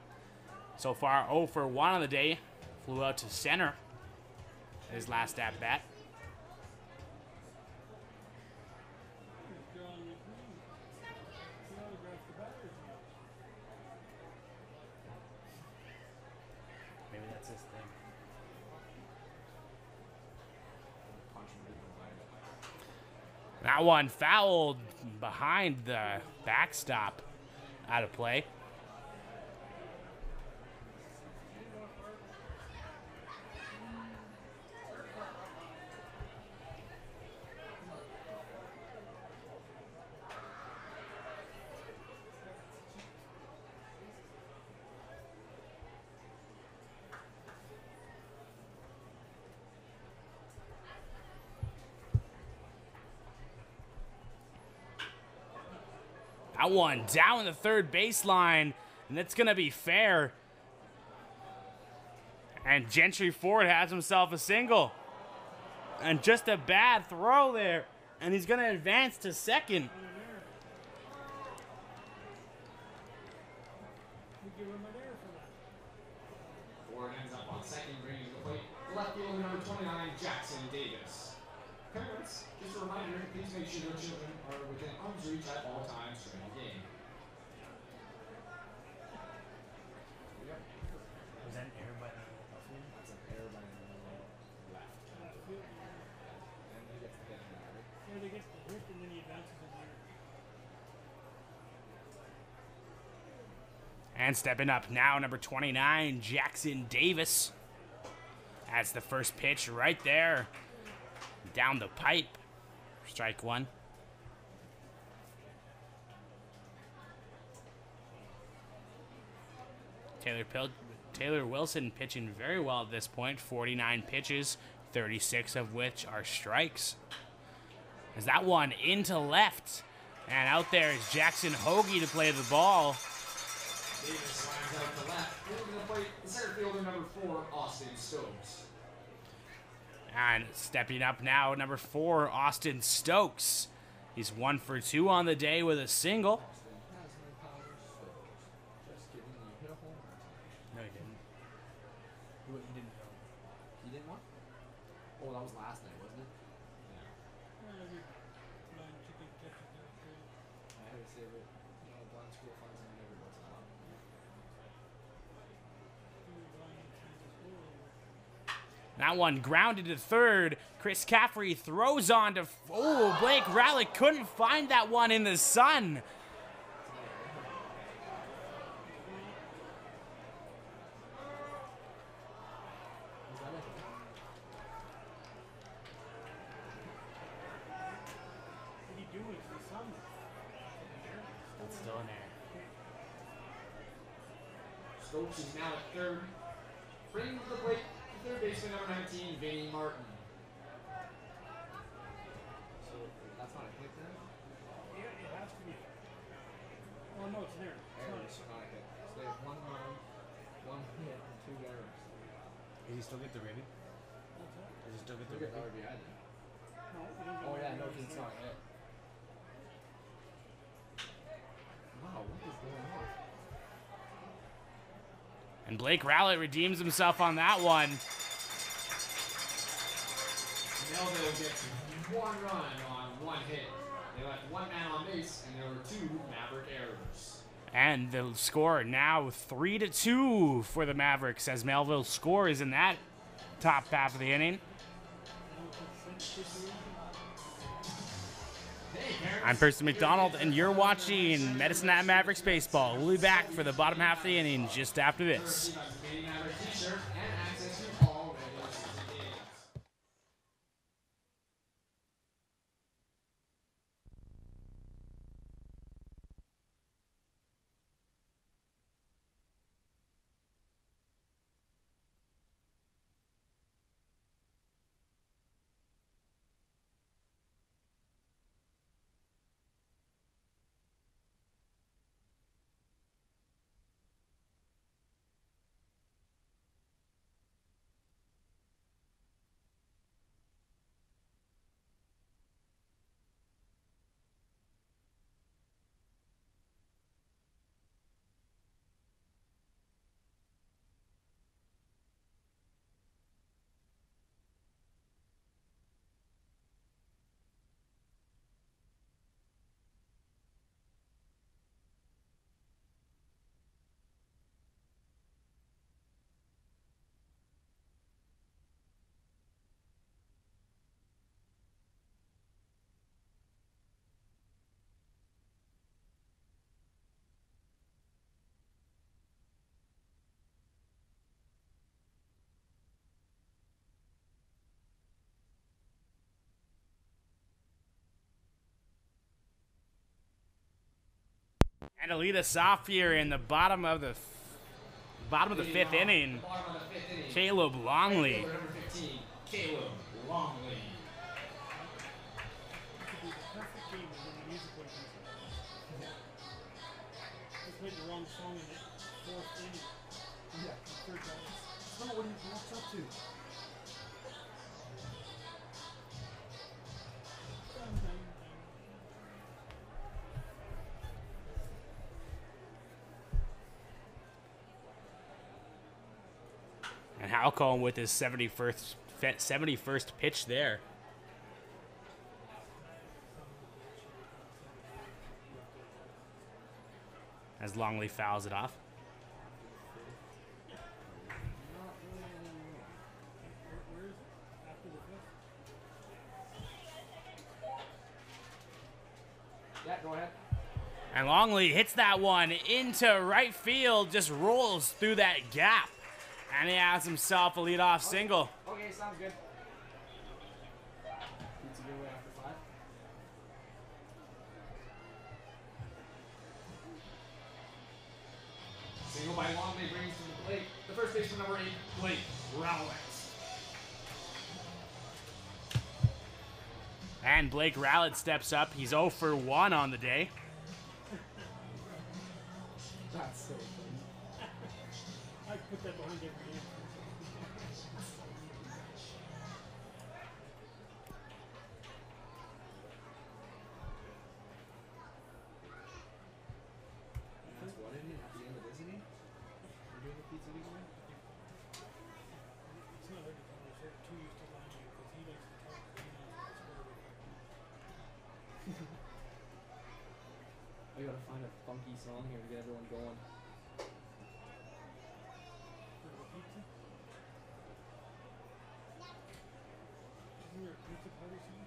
So far 0 for 1 on the day. flew out to center his last at bat. Maybe that's his thing. That one fouled behind the backstop, out of play. That one down the third baseline, and it's going to be fair. And Gentry Ford has himself a single. And just a bad throw there. And he's going to advance to second. Ford ends up on second, bringing to the plate left fielder number 29, Jackson Davis. Parents, just a reminder, please make sure your children are within arm's reach at all times during the game. Was that an air by the That's an air by the left. And he gets the hit from that, right? Yeah, they get the hit and then he advances in there. And stepping up now, number 29, Jackson Davis. That's the first pitch right there. Down the pipe. Strike one. Taylor Wilson pitching very well at this point. 49 pitches, 36 of which are strikes. As that one into left. And out there is Jackson Hoagie to play the ball. Davis lines out to left. Moving to the plate, the center fielder number 4, Austin Stokes. And stepping up now, number 4, Austin Stokes. He's 1 for 2 on the day with a single. No, he didn't. He didn't go. He didn't what? Oh, that was last night, wasn't it? I had to save it. Blind school finds him every once in a while. That one grounded to third. Chris Caffrey throws on to... Oh, Blake Rallick couldn't find that one in the sun. What are you doing? It's the sun. It's still in there. Stokes is now at third. Bringing to the plate, third baseman number 19, Vinny Martin. So that's not a hit then? Yeah, it has to be. Oh no, it's there. Errors, not a hit. So they have 1 run, 1 hit, and 2 errors. Does he still get the rating? What's that? Does he still get Look the at the rating? RBI then. No, it doesn't. Oh yeah, no, it's not a hit. Wow, what is going on? And Blake Rowlett redeems himself on that one. Melville gets 1 run on 1 hit. They left 1 man on base, and there were 2 Maverick errors. And the score now 3-2 for the Mavericks as Melville scores in that top half of the inning. I'm Percy McDonald, and you're watching Medicine Hat Mavericks Baseball. We'll be back for the bottom half of the inning just after this. And to lead us off here in the bottom of the fifth inning, Bottom of the fifth inning. Caleb Longley. Number 15, Caleb Longley. This would be the perfect game to win the music like this. They played the wrong song in the fourth inning. Yeah. Third down. That's not what he walks up to. And Halcombe with his 71st pitch there. As Longley fouls it off. Where is it? After the fifth? Yeah, go ahead. And Longley hits that one into right field, just rolls through that gap. And he has himself a leadoff single. Okay, sounds good. Pizza giveaway after 5. Single by Longley brings to the plate the first baseman, number 8, Blake Rowlett. And Blake Rowlett steps up. He's 0 for 1 on the day. That's so funny. I put that behind every game. That's what it is at the end of this inning? We're doing the pizza giveaway? It's not hard to tell. They're too used to lying because he likes to talk. He knows the score. I gotta find a funky song here to get everyone going. For the pizza? Isn't there a pizza party soon?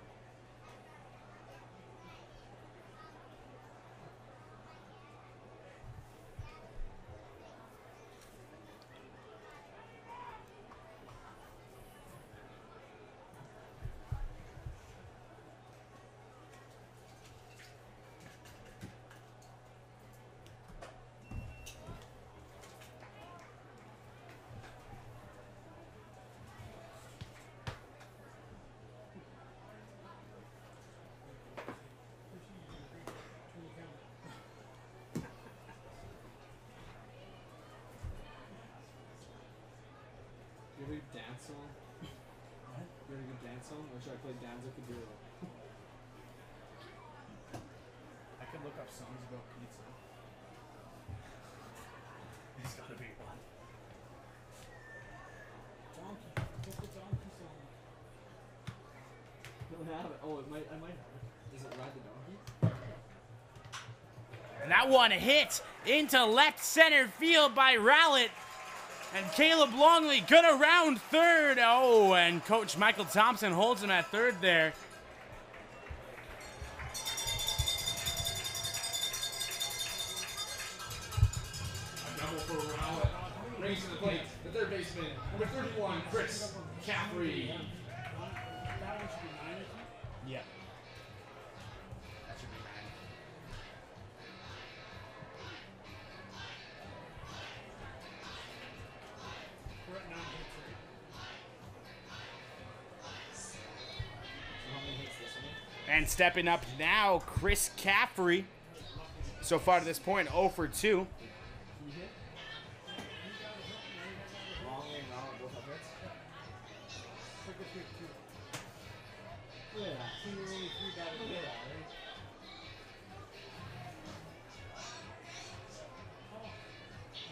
You have a good dance song? What? You have a good dance song? Or should I play Danza Kuduro? I could look up songs about pizza. There's gotta be one. Donkey. What's the donkey song? Don't have it. Oh, I might have it. Is it Ride the Donkey? And that one hit into left center field by Rowlett. And Caleb Longley good around third. Oh, and Coach Michael Thompson holds him at third there. A double for Rowlett. Brings to the plate the third baseman, number 31, Chris Caffrey. That one should be 9, I think. Yeah. That should be 9. We're at 9 hits, right? So how many hits this one? And stepping up now, Chris Caffrey. So far to this point, 0 for 2. He hit? Longley and Rowlett both have hits? Took a pick, too. Yeah. See, we're only 3 guys. Look at that, right?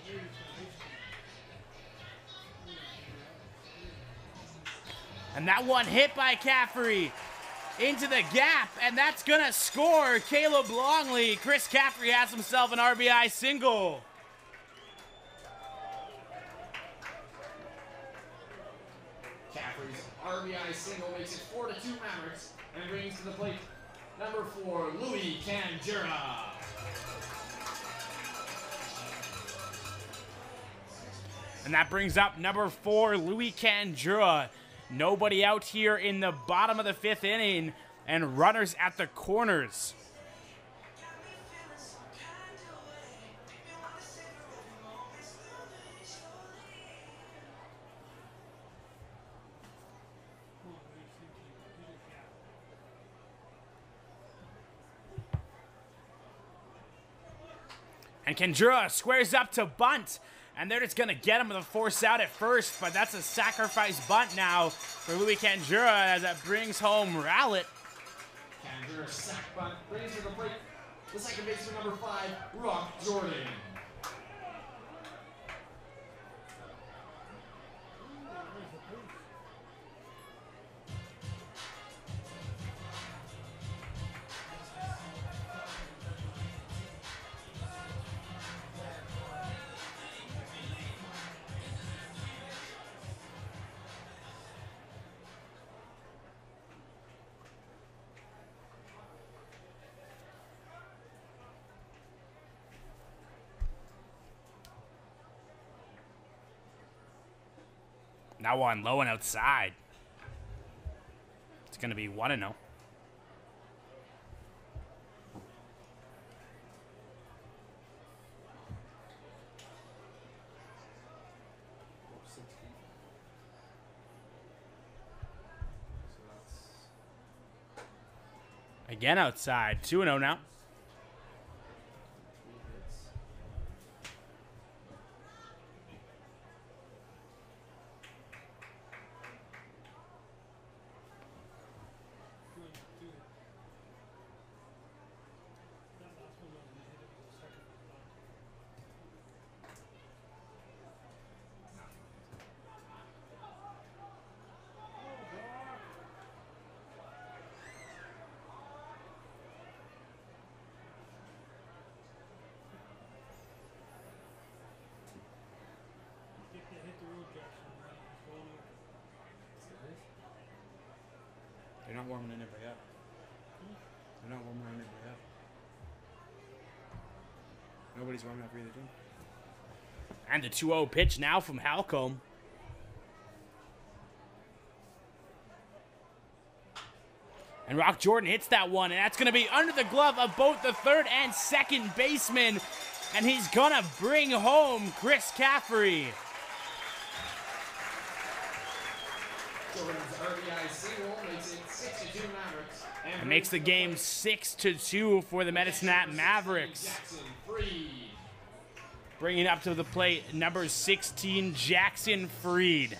Maybe it's a high school. And that one hit by Caffrey into the gap, and that's gonna score Caleb Longley. Chris Caffrey has himself an RBI single. Caffrey's RBI single makes it 4-2 Mavericks and brings to the plate number 4, Louis Canjura. And that brings up number 4, Louis Canjura. Nobody out here in the bottom of the 5th inning, and runners at the corners. And Kendra squares up to bunt. And they're just going to get him with a force out at first. But that's a sacrifice bunt now for Louis Kendra as that brings home Rowlett. Kendra sack bunt brings to the plate the second baseman number 5, Rock Jordan. Now on low and outside. It's going to be 1-0. Again outside. 2-0 now. They're not warming anybody up. They're not warming anybody up. Nobody's warming up for either team. And the 2-0 pitch now from Halcombe. And Rock Jordan hits that one, and that's going to be under the glove of both the third and second baseman. And he's going to bring home Chris Caffrey. Jordan's RBI single makes it 6-2 Mavericks. It makes the game 6-2 for the Medicine Hat Mavericks. Jackson Freed. Bringing up to the plate, number 16, Jackson Freed.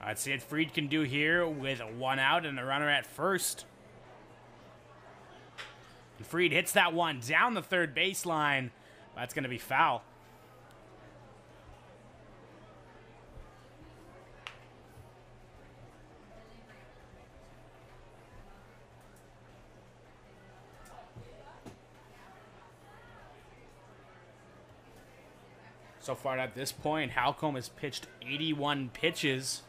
Let's see what Freed can do here with 1 out and a runner at first. And Freed hits that one down the third baseline. That's going to be foul. So far at this point, Halcombe has pitched 81 pitches.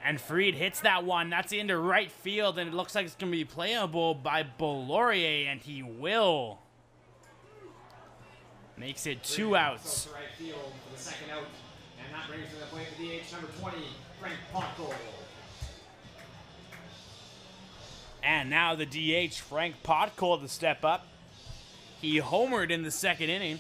And Freed hits that one. That's into right field, and it looks like it's going to be playable by Belaurier, and he will. Makes it 2 outs. To right field for the second out, and that brings to the plate the DH number 20, Frank Potko. And now the DH, Frank Potko, to step up. He homered in the second inning.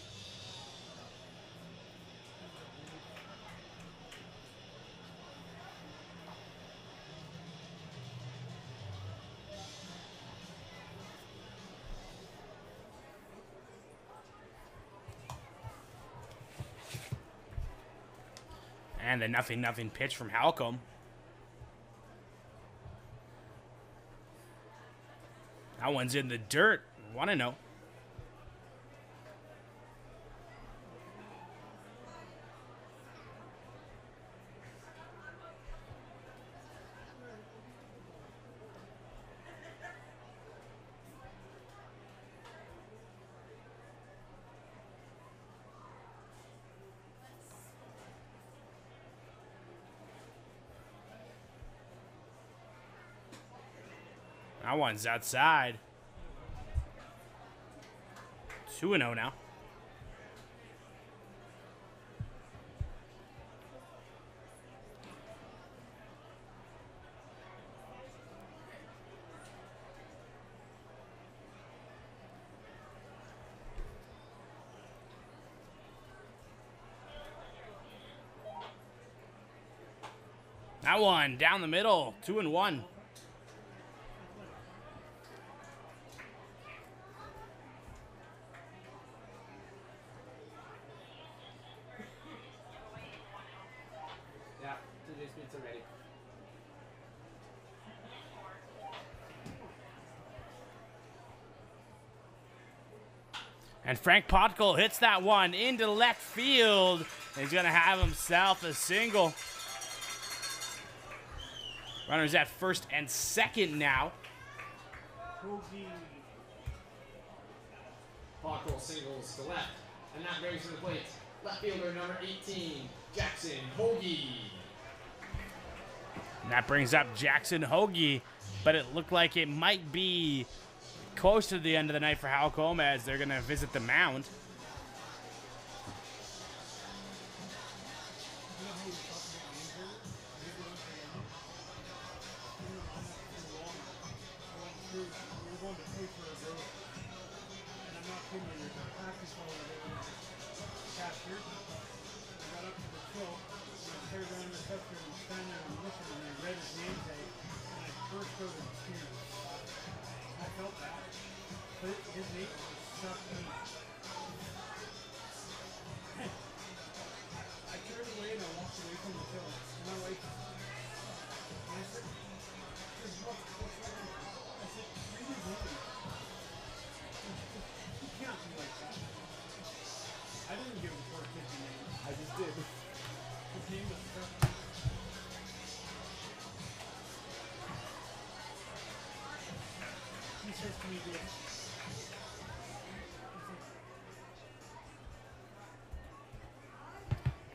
And the 0-0 pitch from Halcombe. That one's in the dirt. 1-0. That one's outside. 2-0 now. That one down the middle, 2-1. Yeah, today's pizza ready. And Frank Potkel hits that one into left field. He's going to have himself a single. Runners at first and second now. Potkel singles to left, and that brings to the plate left fielder number 18, Jackson Hoagie. And that brings up Jackson Hoagie, but it looked like it might be close to the end of the night for Halcombe as they're going to visit the mound.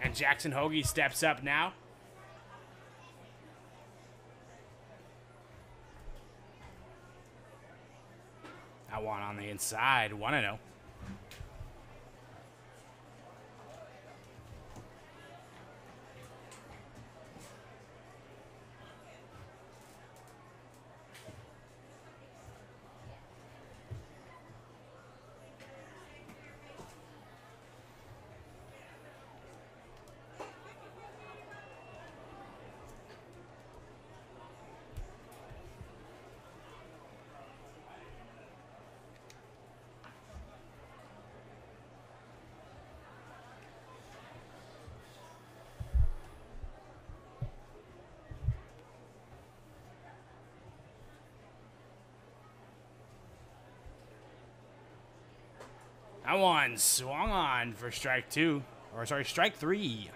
And Jackson Hoagie steps up now. That one on the inside, 1-0. That one swung on for strike two. Or sorry, strike three.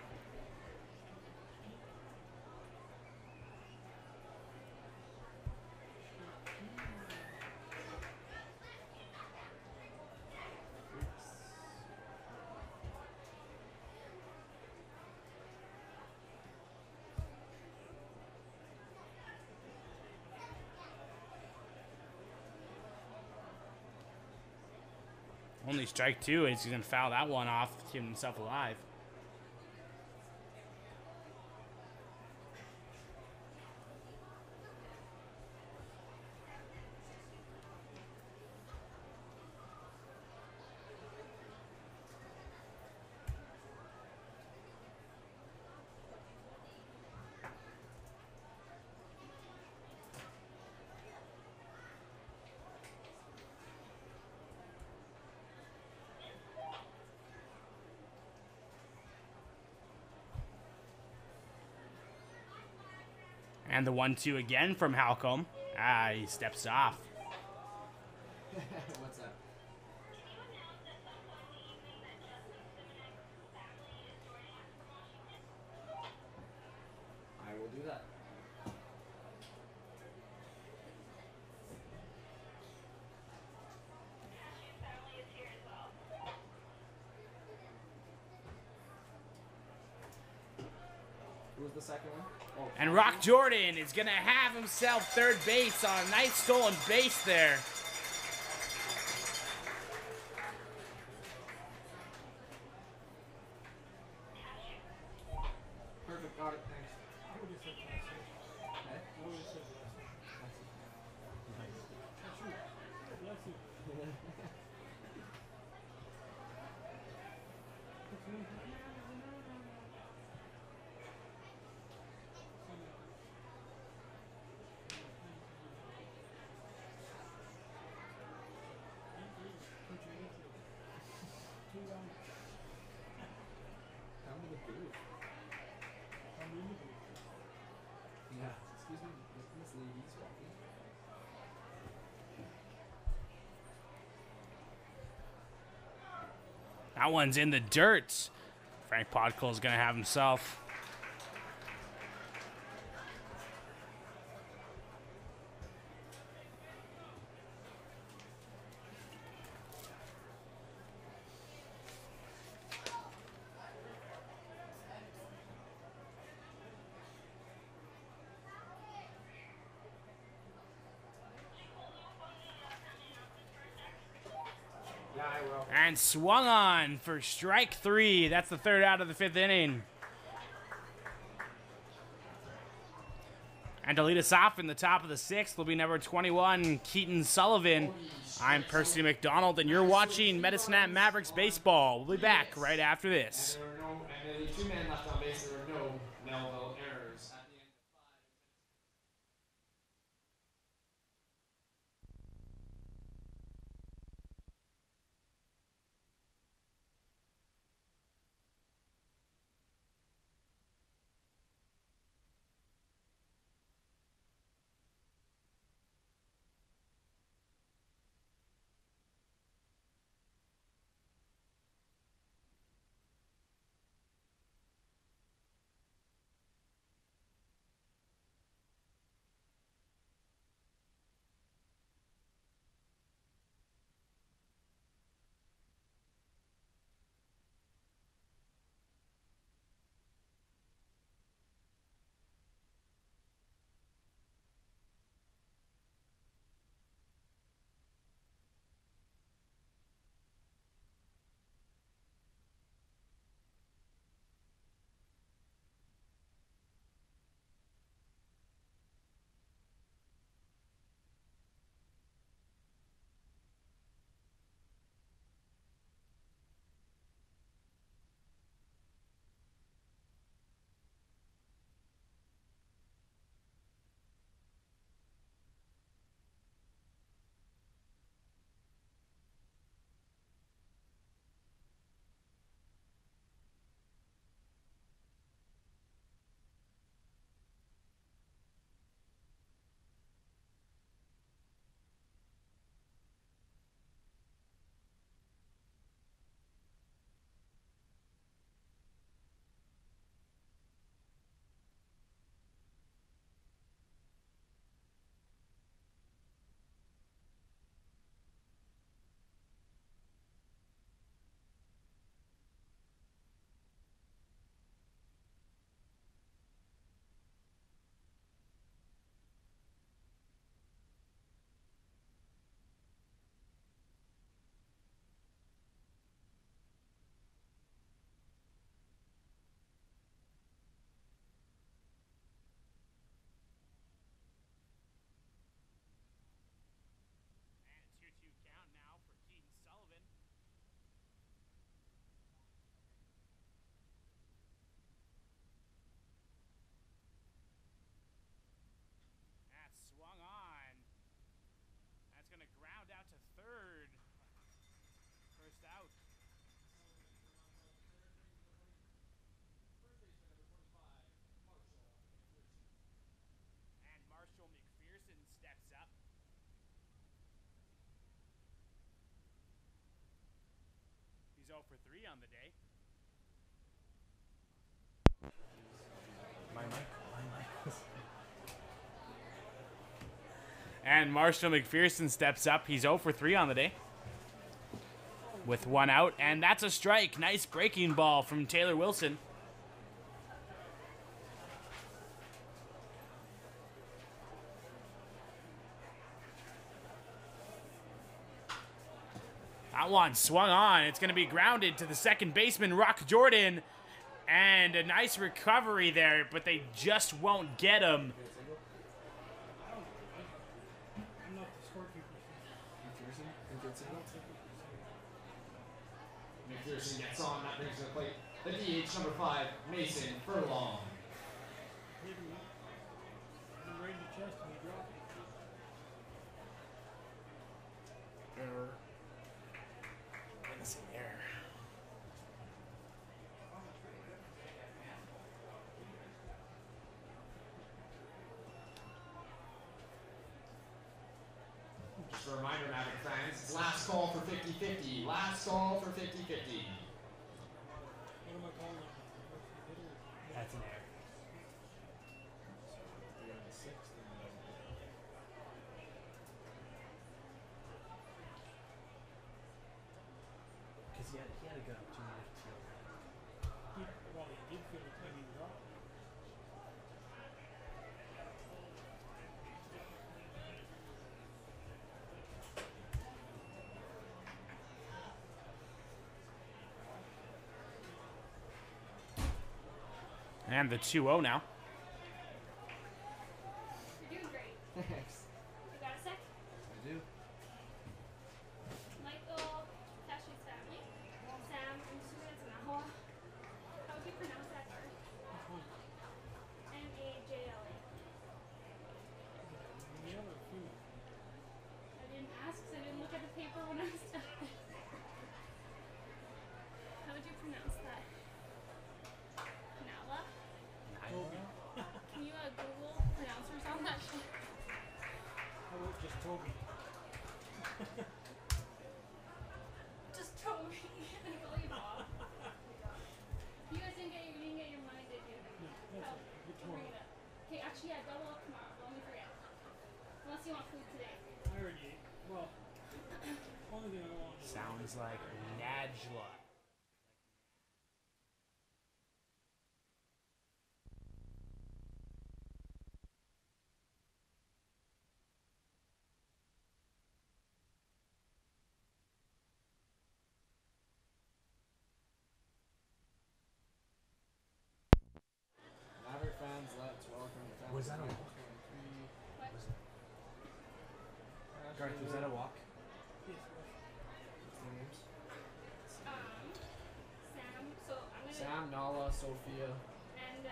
Only strike two, and he's going to foul that one off to keep himself alive. And the 1-2 again from Halcombe. Ah, he steps off. What's that? I will do that. Ooh, was the second one? Oh, And Rock Jordan is going to have himself third base on a nice stolen base there. Perfect, got it, thanks. I would have said last year. Okay. I would have said last year. That's true. Bless you. Come to the booth. Yeah, excuse me, Miss Lady's walking. That one's in the dirt. Frank Podkul is going to have himself. Yeah, I will. And swung on for strike 3. That's the third out of the 5th inning. And to lead us off in the top of the 6th will be number 21, Keaton Sullivan. I'm Percy McDonald, and you're watching Medicine Hat Mavericks Baseball. We'll be back right after this. And there were no, and the 2 men left on base, there were no Melville errors. At the end of 5. And a 2-2 count now for Keaton Sullivan. That's swung on. That's going to ground out to third. First out. And Marshall McPherson steps up. He's 0 for 3 on the day. And Marshall McPherson steps up. He's 0 for 3 on the day. With 1 out, and that's a strike. Nice breaking ball from Taylor Wilson. That one swung on. It's going to be grounded to the second baseman, Rock Jordan. And a nice recovery there, but they just won't get him. I'm not the scorekeeper. McPherson gets on. That brings to the plate the DH number 5, Mason Furlong. Hit him right in the chest and he dropped it. Error. Innocent error. Just a reminder, Maverick fans, it's last call for 50-50. Last call for 50-50. What am I calling it? That's an error. Because he had to go 2 minutes. Well, he did feel the time he dropped. And the 2-0 now. You're doing great. Thanks. You got a sec? I do. Michael Cash's family. Sam, I'm assuming it's Nahua. How would you pronounce that word? M-A-J-L-A. The other few. I didn't ask because I didn't look at the paper when I was done. How would you pronounce that? Nala? Can you Google pronouncers on that shit? How about just Toby? Just told me. I call you Bob. You guys didn't get your money, did you? No, that's Oh, it. Get I'll bring tomorrow. it up. Okay, actually, yeah, double up tomorrow. Don't me forget. Unless you want food today. I already ate. Well, only thing I want is Sounds like Najla. Maverick fans, let's welcome the fans. Was that a walk? What? Garth, was that a walk? yes, Names? Sam. So I'm gonna Sam, Nala, Sophia. and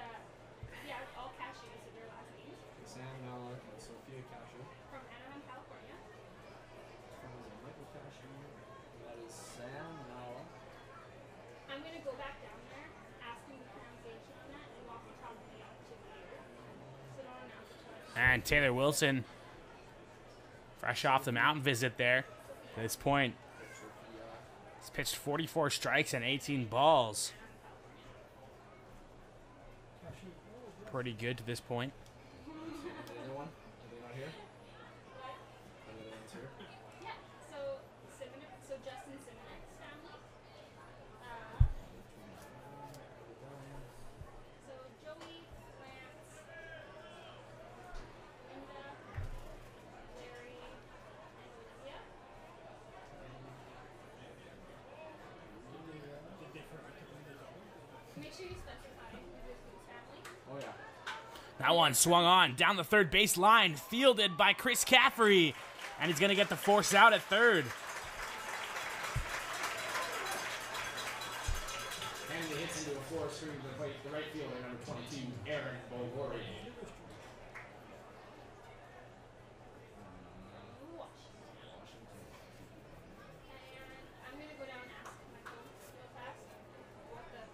yeah, all cashews are their last names Sam, Nala, and Sophia Cashew. from Anaheim, California. From Michael Cashew. That is Sam, Nala. I'm gonna go back down there, ask him the pronunciation on that, and walk the top of the activity. So don't announce it to us. And Taylor Wilson, fresh off the mountain visit there. At this point, he's pitched 44 strikes and 18 balls. Pretty good to this point. The other one? Are they not here? Are the other ones here? Yeah. So Justin Simonett's family. So Joey, Lance, Linda, Larry, and Olivia. Did they forget to bring the dog? Make sure you specify who's family. Oh, yeah. That one swung on down the third base line, fielded by Chris Caffrey. And he's going to get the force out at third. And he hits into a floor screen to the right fielder, number 22, Aaron Bogori. And I'm gonna go down and ask Michael real fast what the that is.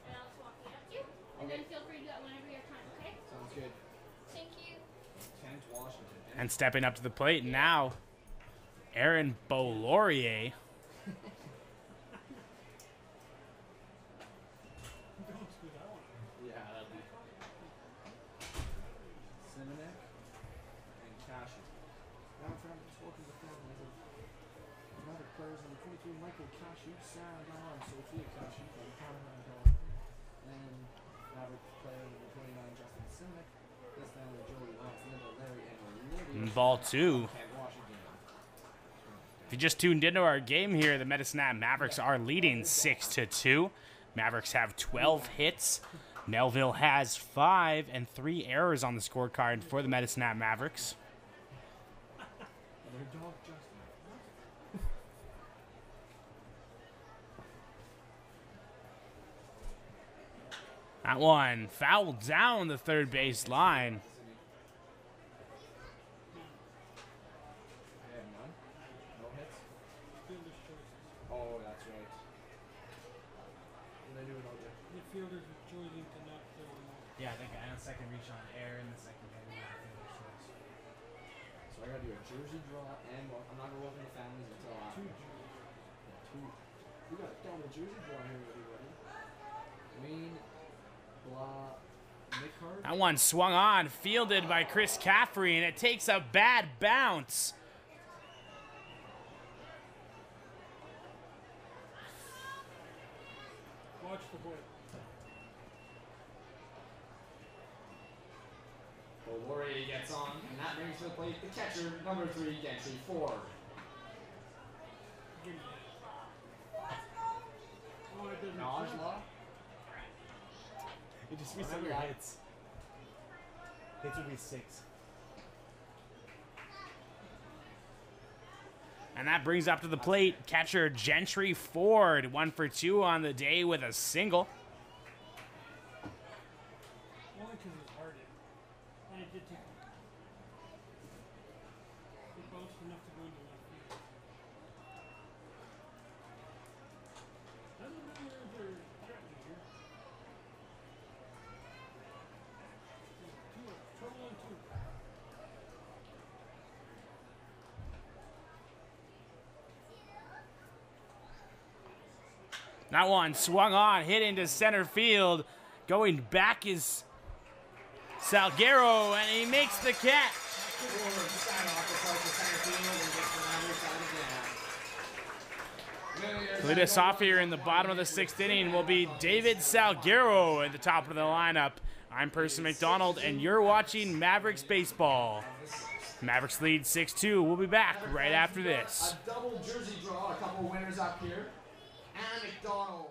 And I'll just walk it up to you. And then feel free to do that whenever you have time, okay? Sounds good. Thank you. Kent Washington. And stepping up to the plate now, Aaron Beaulaurier. Don't screw that one up. Yeah, that'd be Simonek and Cashew. Now trying to welcome the families of Maverick players number 22, Michael Cashew, Sam Nala, and Sophia Cashew from Anaheim, California. And Maverick player number 29, Justin Simonek. This family, Joey Lance, Linda, Larry, and Olivia. Ball 2. Kent Washington. If you just tuned into our game here, the Medicine Hat Mavericks are leading 6-2. Mavericks have 12 hits. Melville has 5 and 3 errors on the scorecard for the Medicine Hat Mavericks. That one fouled down the third base line. I have none. No hits. Oh, that's right. What did I do with OJ? The fielders are choosing to not throw him out. Yeah, I think I had a second reach on air in the second game. So I gotta do a jersey draw and I'm not gonna welcome the families until after. Two. We got a double jersey draw here, everybody. Green, blah, Nick Hart. That one swung on, fielded by Chris Caffrey, and it takes a bad bounce. Watch the boy. Laurier gets on, and that brings to the plate the catcher, number 3, Gentry Ford. Give me that. Oh, it doesn't. Knowledge law? It just means that your hits. Hits would be 6. And that brings up to the plate catcher Gentry Ford, 1 for 2 on the day with a single. Only because it's hard. And it did take. It bounced enough to go into left field. Doesn't mean they're threatening here. Trouble on 2. That one swung on, hit into center field. Going back is Salguero, and he makes the catch. To lead us off here in the bottom of the 6th inning will be David Salguero at the top of the lineup. I'm Percy McDonald, and you're watching Mavericks Baseball. Mavericks lead 6-2. We'll be back right after this. A double jersey draw, a couple winners up here. And McDonald.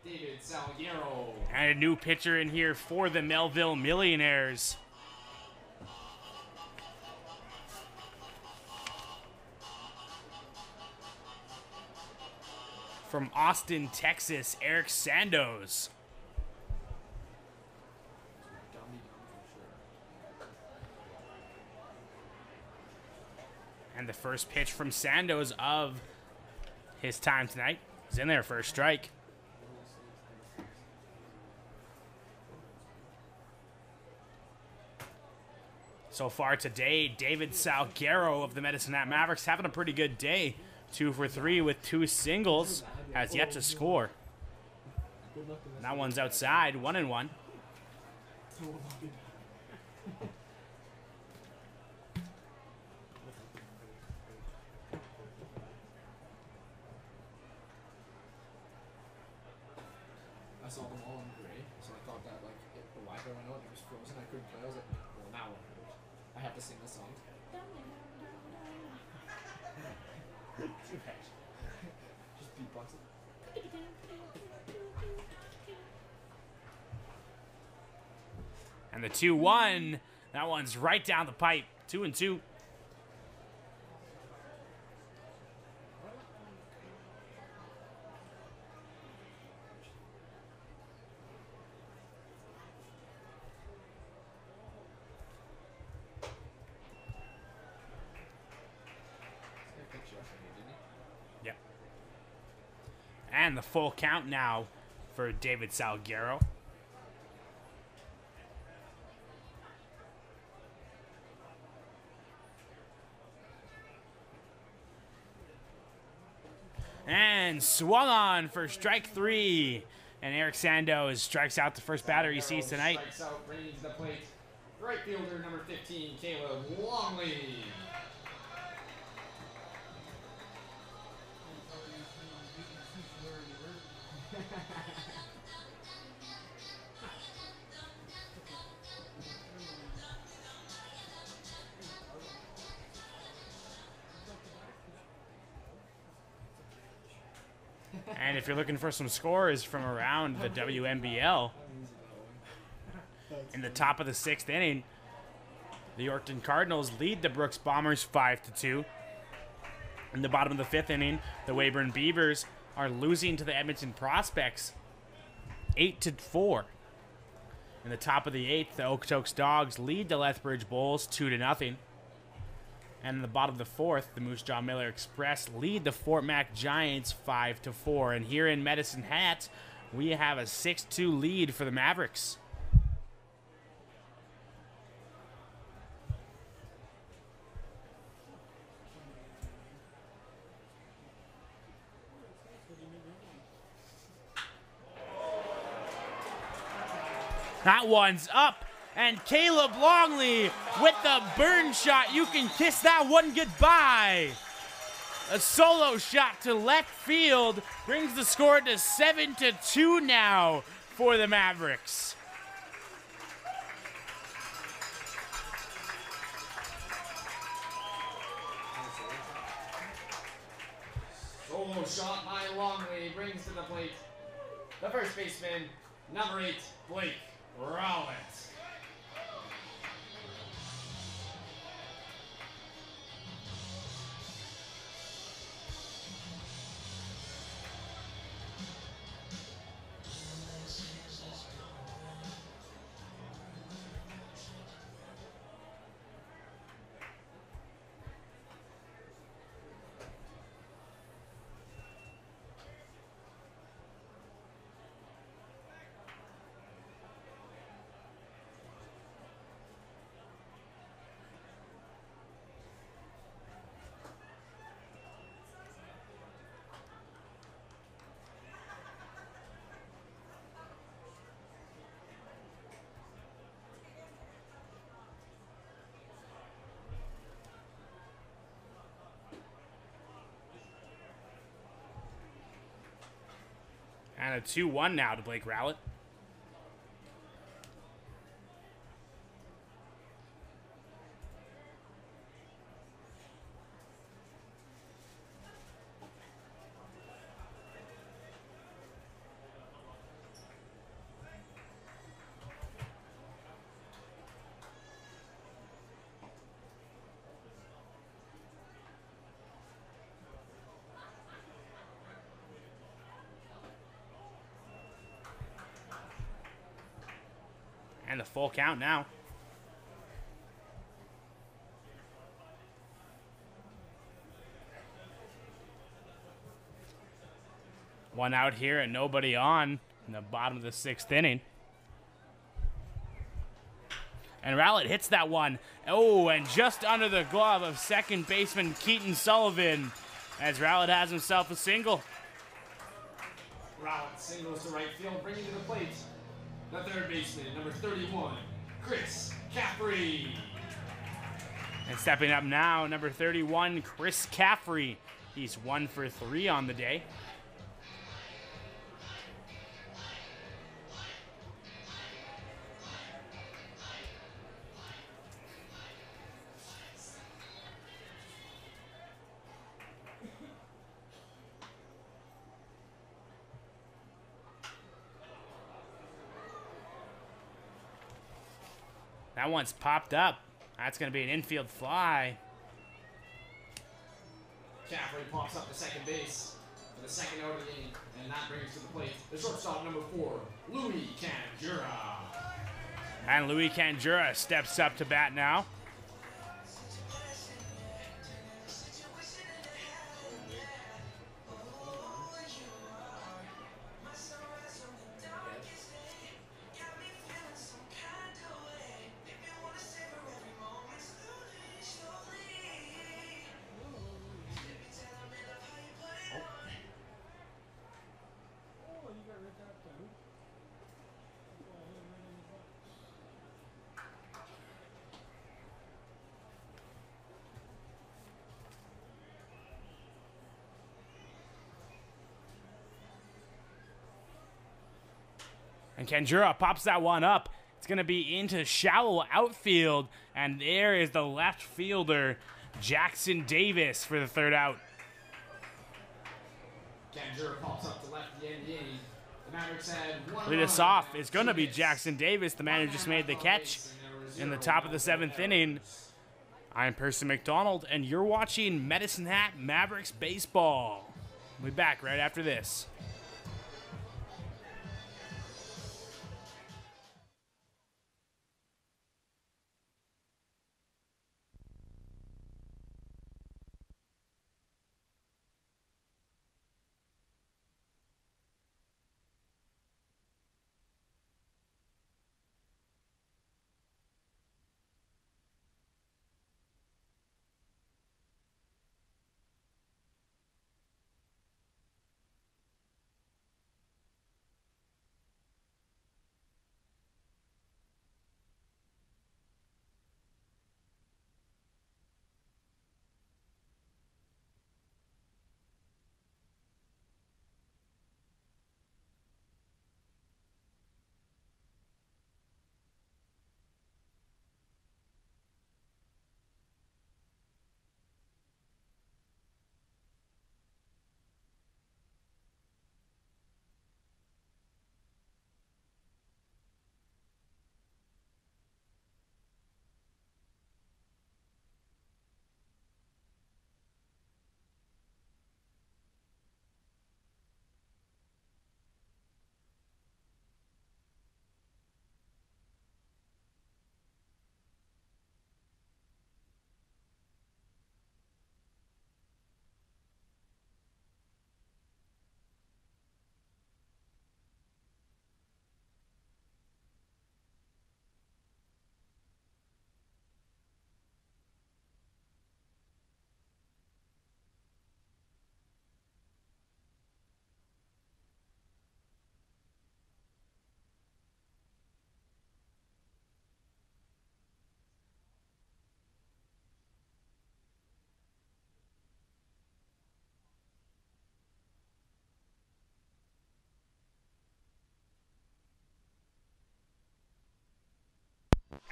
David Salguero. And a new pitcher in here for the Melville Millionaires. From Austin, Texas, Eric Sandos. And the first pitch from Sandos of his time tonight is in there for a strike. So far today, David Salguero of the Medicine Hat Mavericks having a pretty good day. 2 for 3 with 2 singles. Has yet to score. Good luck in this. That one's outside, 1-1. So lucky. I saw them all in gray, so I thought that like the Wi-Fi went out and it was frozen. I couldn't play. I was like, well, now what? I have to sing this song. Just beatbox it. And the 2-1. That one's right down the pipe. 2-2. Yep. And the full count now for David Salguero. And swung on for strike 3. And Eric Sandoz strikes out the first batter he sees tonight. Strikes out, bringing to the plate. Right fielder number 15, Caleb Longley. And if you're looking for some scores from around the WNBL, in the top of the 6th inning, the Yorkton Cardinals lead the Brooks Bombers 5-2. In the bottom of the 5th inning, the Weyburn Beavers are losing to the Edmonton Prospects 8-4. In the top of the 8th, the Okotoks Dogs lead the Lethbridge Bulls 2-0. And in the bottom of the 4th, the Moose Jaw Miller Express lead the Fort Mac Giants 5-4. And here in Medicine Hat, we have a 6-2 lead for the Mavericks. That one's up. And Caleb Longley with the burn shot. You can kiss that one goodbye. A solo shot to left field brings the score to 7-2 now for the Mavericks. Solo shot by Longley brings to the plate the first baseman, number 8, Blake Rowlett. And a 2-1 now to Blake Rowlett. And the full count now. One out here and nobody on in the bottom of the 6th inning. And Rowlett hits that one. Oh, and just under the glove of second baseman Keaton Sullivan, as Rowlett has himself a single. Route singles to right field, bringing to the plate the third baseman, number 31, Chris Caffrey. And stepping up now, number 31, Chris Caffrey. He's 1 for 3 on the day. That one's popped up. That's going to be an infield fly. Caffrey pops up to second base for the second out of the inning, and that brings to the plate the shortstop, number 4, Louis Canjura. And Louis Canjura steps up to bat now. Oh, you got rid of that too. Oh, I had rid of the box. And Canjura pops that one up. It's going to be into shallow outfield. And there is the left fielder, Jackson Davis, for the third out. Canjura pops up to left the end of the inning. The Mavericks had one Lead us run, off is going to two be hits. Jackson Davis, the man who just made the catch in the top of the 7th inning. I'm Percy McDonald, and you're watching Medicine Hat Mavericks Baseball. We'll be back right after this.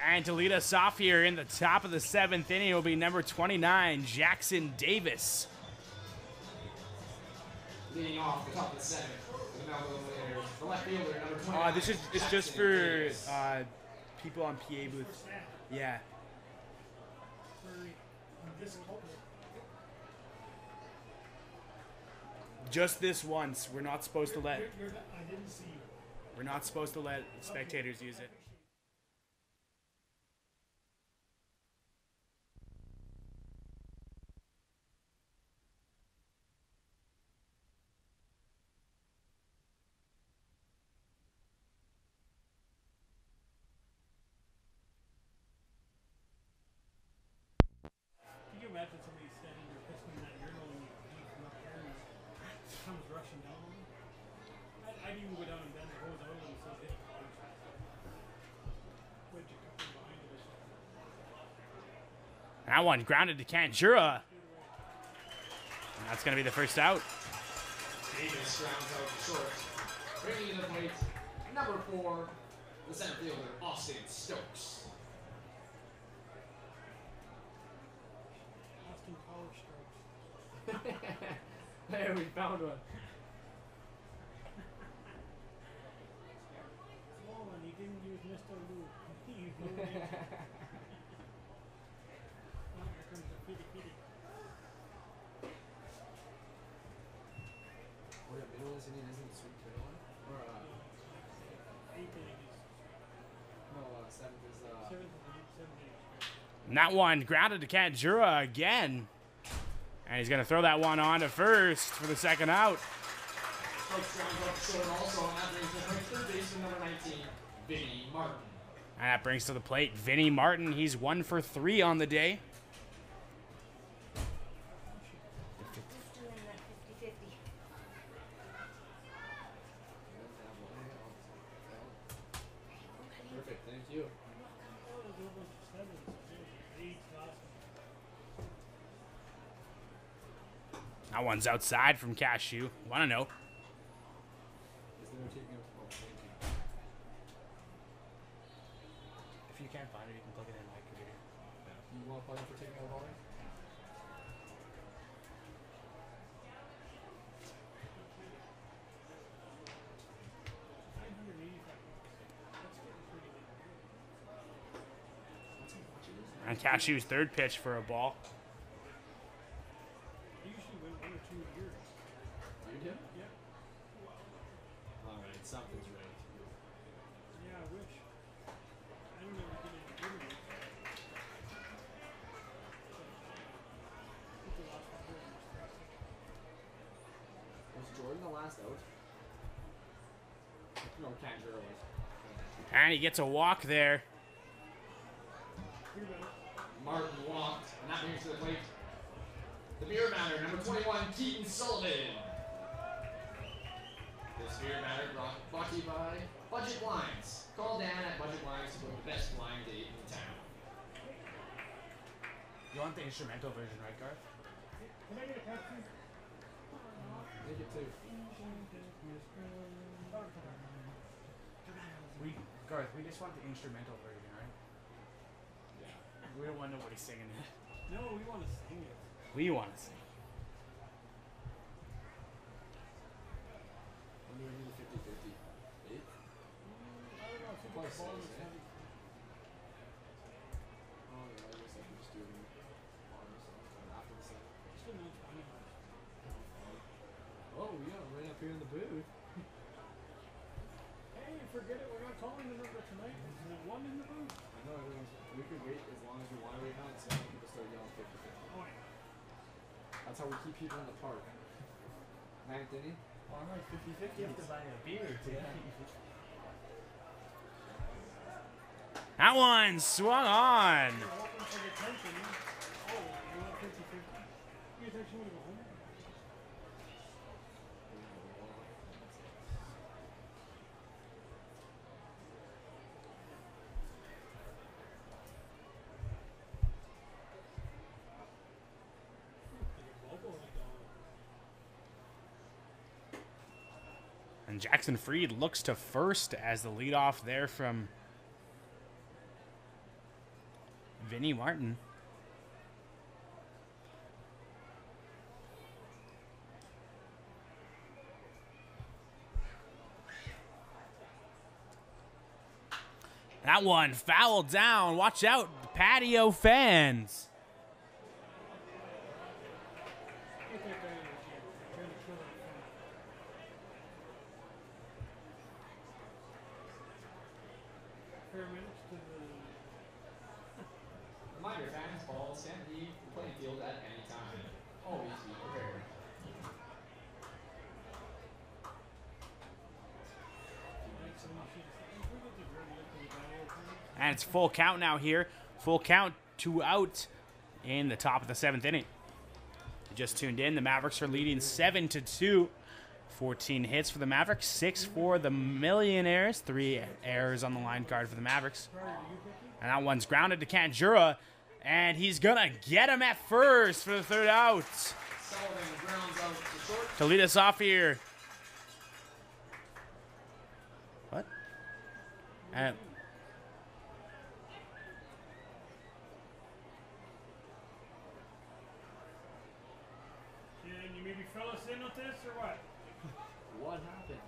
And to lead us off here in the top of the 7th inning will be number 29, Jackson Davis. Leading off the top of the 7th, the Melville Raiders, the left fielder, number 29. This is it's just for people on PA booths. Yeah. Just this once. We're not supposed to let. I didn't see you. We're not supposed to let spectators use it. Can you imagine somebody standing there pissing in that urinal and you from up here and comes rushing down on them? I That one grounded to Kanjura. And that's going to be the first out. Davis rounds out short. Bringing in the plate, number 4, the center fielder, Austin Stokes. Austin Power Strokes. There, we found one. Oh, and he didn't use Mr. Lou. He used no name. Oh, here comes the kitty kitty. Oh, yeah, middle isn't the sweet potato one? Or, 8th inning is no, 7th is, 7th inning. And that one grounded to Kanjura again. And he's going to throw that one on to first for the second out. Stokes rounds out short also, and that brings the third baseman, number 19, Vinny Martin. And that brings to the plate Vinny Martin. He's 1 for 3 on the day. Perfect, thank you. Oh, there's a whole bunch of 7s. 8 last one. That one's outside from Cashew. 1-0. If you can't find it, you can plug it in my computer. You want to plug in for taking over already? And Cashew's third pitch for a ball. He usually went 1 or 2 years. You did? Yeah. Alright, something's right. Yeah, I wish. I don't know if we get any good ones. I think the last one here was Was Jordan the last out? No, Kanjura was. And he gets a walk there. Martin walked, and that brings to the plate the beer matter, number 21, Keaton Sullivan. This beer matter brought to you by Budget Blinds. Call Dan at Budget Blinds to book the best blind date in town. You want the instrumental version, right, Garth? Can I get a Pepsi? Take it too. Garth, we just want the instrumental version, right? Yeah. We don't want nobody singing it. No, we want to sing it. We want to sing. When do we need a 50-50? 8? I don't know. I think Plus the ball six, is eh? heavy. Oh, yeah, I guess I can just do it after the set. Still needs money. Oh, yeah, right up here in the booth. Hey, forget it. We're not calling the number tonight. There's one in the booth. I know everyone's. We could wait as long as we want to wait now, and so people start yelling 50-50. Oh, yeah. That's how we keep people in the park. Anthony? Well, I'm like 50-50. You have to buy a beer, too. That one swung on. You're hoping for the attention. Oh, you want 50-50? You guys actually want to go home? And Jackson Freed looks to first as the leadoff there from Vinny Martin. That one fouled down. Watch out, patio fans. Get that guy in there, Jim. Trying to kill that fan. Paramedics to the... Reminder, fans, balls can leave the playing field at any time. Always be prepared. And it's full count now here. Full count, 2 out in the top of the 7th inning. You just tuned in. The Mavericks are leading 7-2. 14 hits for the Mavericks, 6 for the Millionaires. 3 errors on the line card for the Mavericks. And that one's grounded to Kanjura. And he's going to get him at first for the third out. Sullivan grounds out to short. To lead us off here. What? And Can you maybe fill us in with this or what? What happened?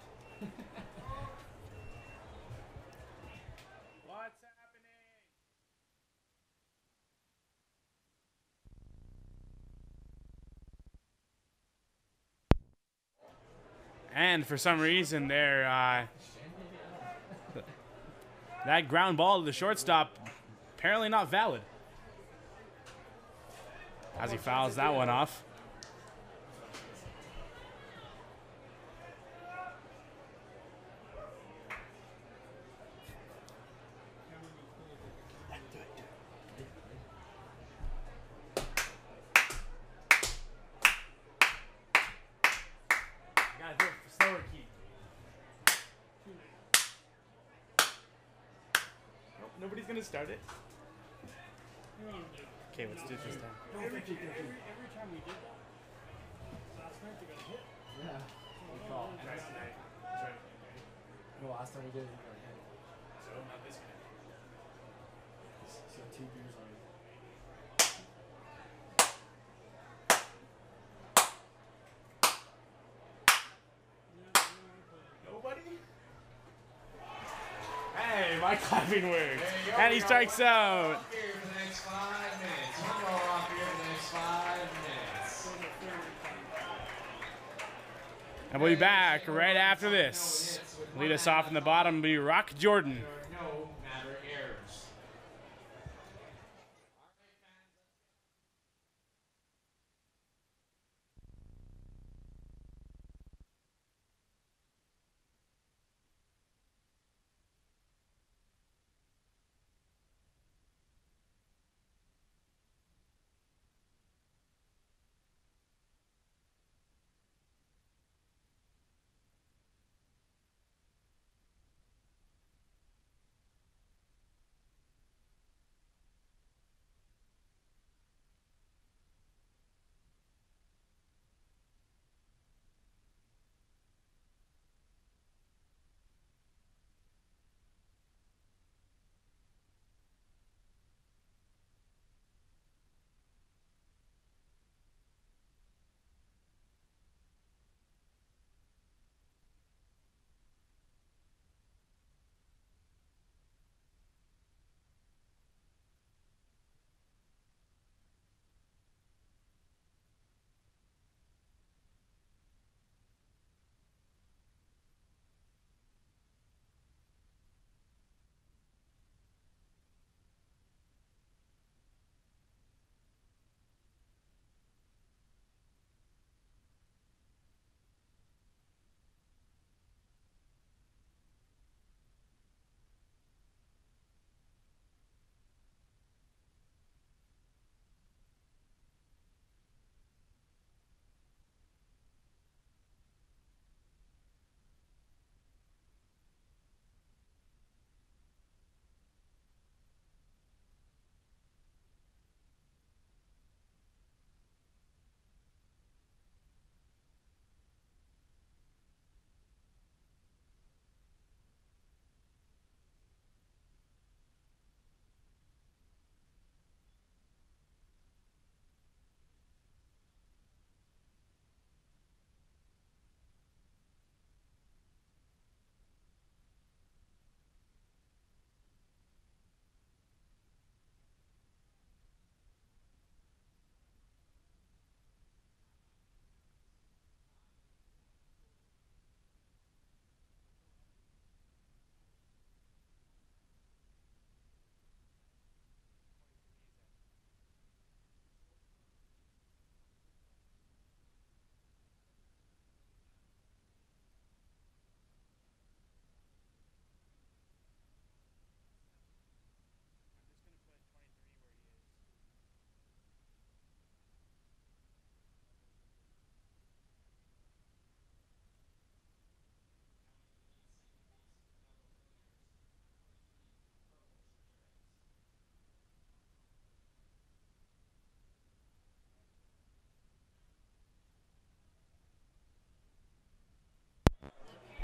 what's happening? And for some reason there, that ground ball to the shortstop, apparently not valid. As he fouls that one off. Gotta do it slower, Keith. Nope, nobody's gonna start it. Okay, let's do it this time. Every time we did that, last night they got hit. Yeah. Good call. The last time we did it, he got hit. So not this guy. He's got 2 beers on it. Nobody? Hey, my clapping works. There you go. And he We got strikes one out. off here for the next 5 minutes. One more off here for the next 5 minutes. And we'll be back right after this. Lead us off in the bottom will be Rock Jordan. There are no Maverick errors.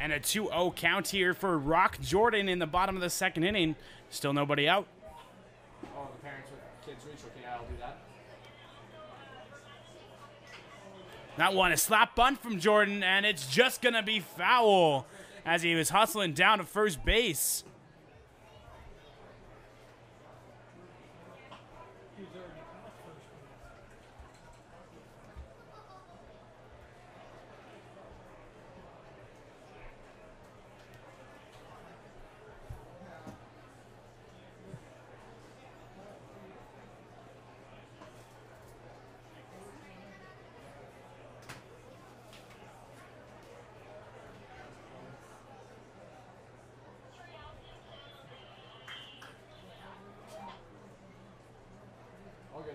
And a 2-0 count here for Rock Jordan in the bottom of the second inning. Still nobody out. Oh, the parents with kids reach. Okay, I'll do that. That one, a slap bunt from Jordan, and it's just going to be foul as he was hustling down to first base. All good.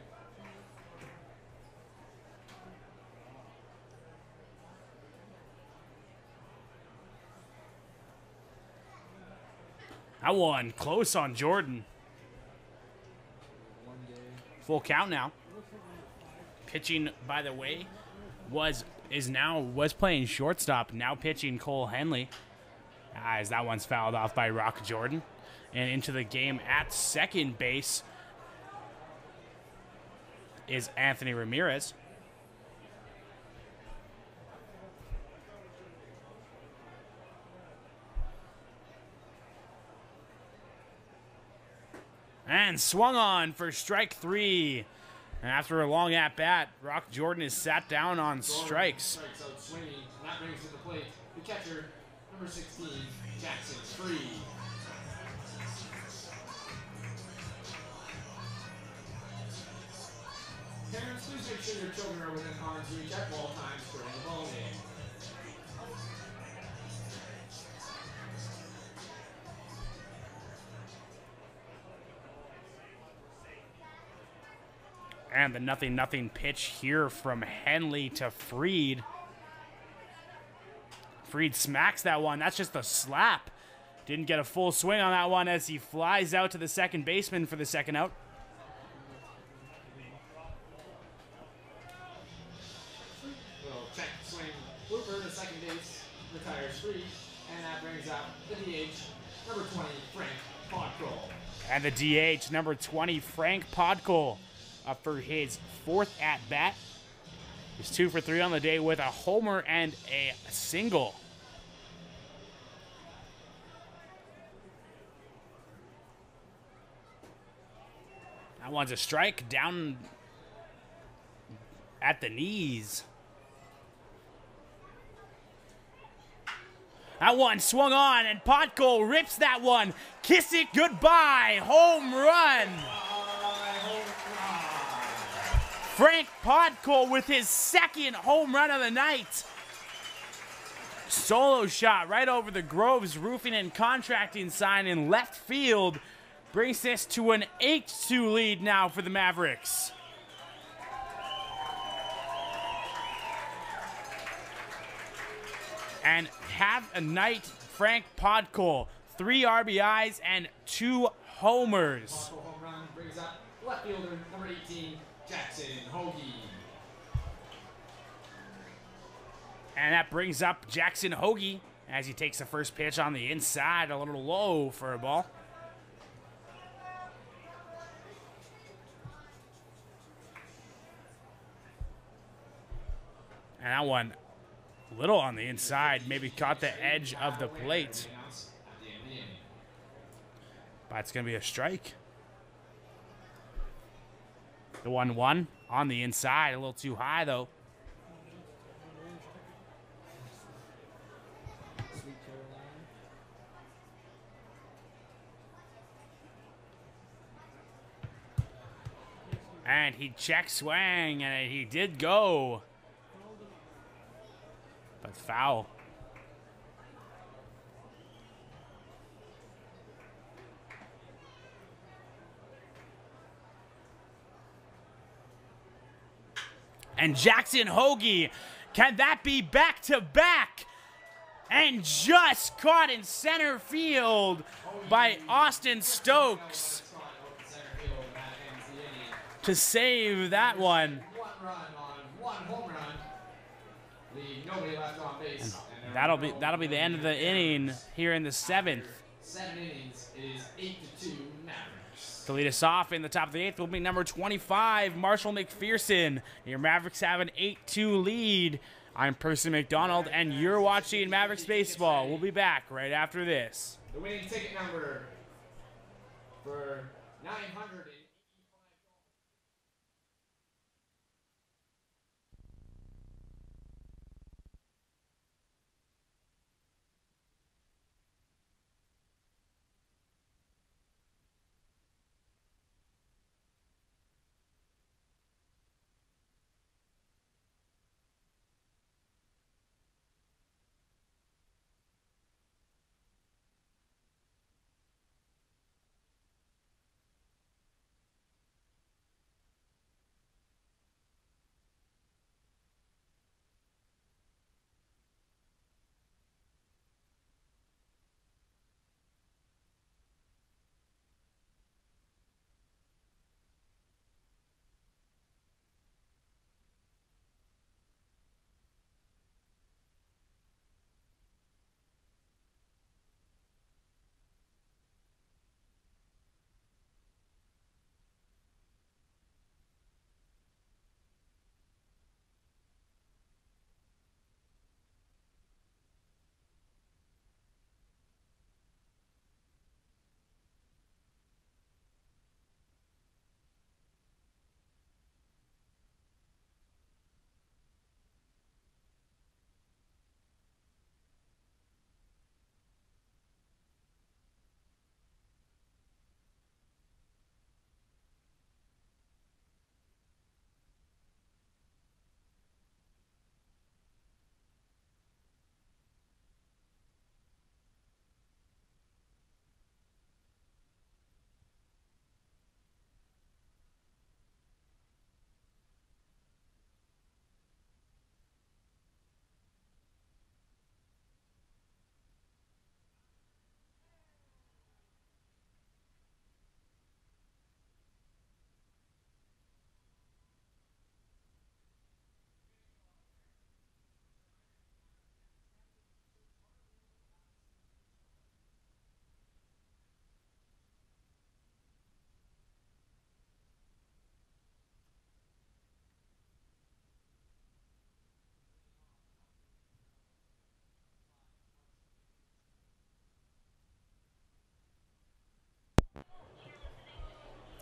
That one, close on Jordan. Full count now. Pitching, by the way, was playing shortstop. Now pitching Cole Henley. As that one's fouled off by Rock Jordan. And into the game at second base is Anthony Ramirez. And swung on for strike 3. And after a long at-bat, Rock Jordan is sat down on strikes. Strikes out swinging, and that brings to the plate the catcher, number 16, Jackson Freed. Parents, please make sure your children are within arm's reach at all times during the ball game. And the 0-0 pitch here from Henley to Freed. Freed smacks that one. That's just a slap. Didn't get a full swing on that one as he flies out to the second baseman for the second out. Little check swing blooper to second base, retires Freed, and that brings up the DH, number 20, Frank Podkol. And the DH, number 20, Frank Podkol, up for his 4th at-bat. He's 2 for 3 on the day with a homer and a single. That one's a strike down at the knees. That one swung on, and Podkol rips that one. Kiss it goodbye. Home run. Frank Podkol with his 2nd home run of the night. Solo shot right over the Groves Roofing and Contracting sign in left field. Brings this to an 8-2 lead now for the Mavericks. And have a night, Frank Podkol. 3 RBIs and 2 homers. Podkol home run brings up left fielder, number 18, Jackson Hoagie. And that brings up Jackson Hoagie as he takes the first pitch on the inside, a little low for a ball. And that one, little on the inside, maybe caught the edge of the plate. But it's going to be a strike. The 1-1 on the inside, a little too high though. And he check swang, and he did go. But foul. And Jackson Hoagie, can that be back-to-back? And just caught in center field by Austin Stokes to save that one. 1 run on 1 home run. Leave nobody left on base. And That'll be the end of the inning here in the 7th. 7 innings. It is 8-2 Mavericks. To lead us off in the top of the 8th will be number 25, Marshall McPherson. Your Mavericks have an 8-2 lead. I'm Percy McDonald, and you're watching Mavericks Baseball. We'll be back right after this. The winning ticket number for $985.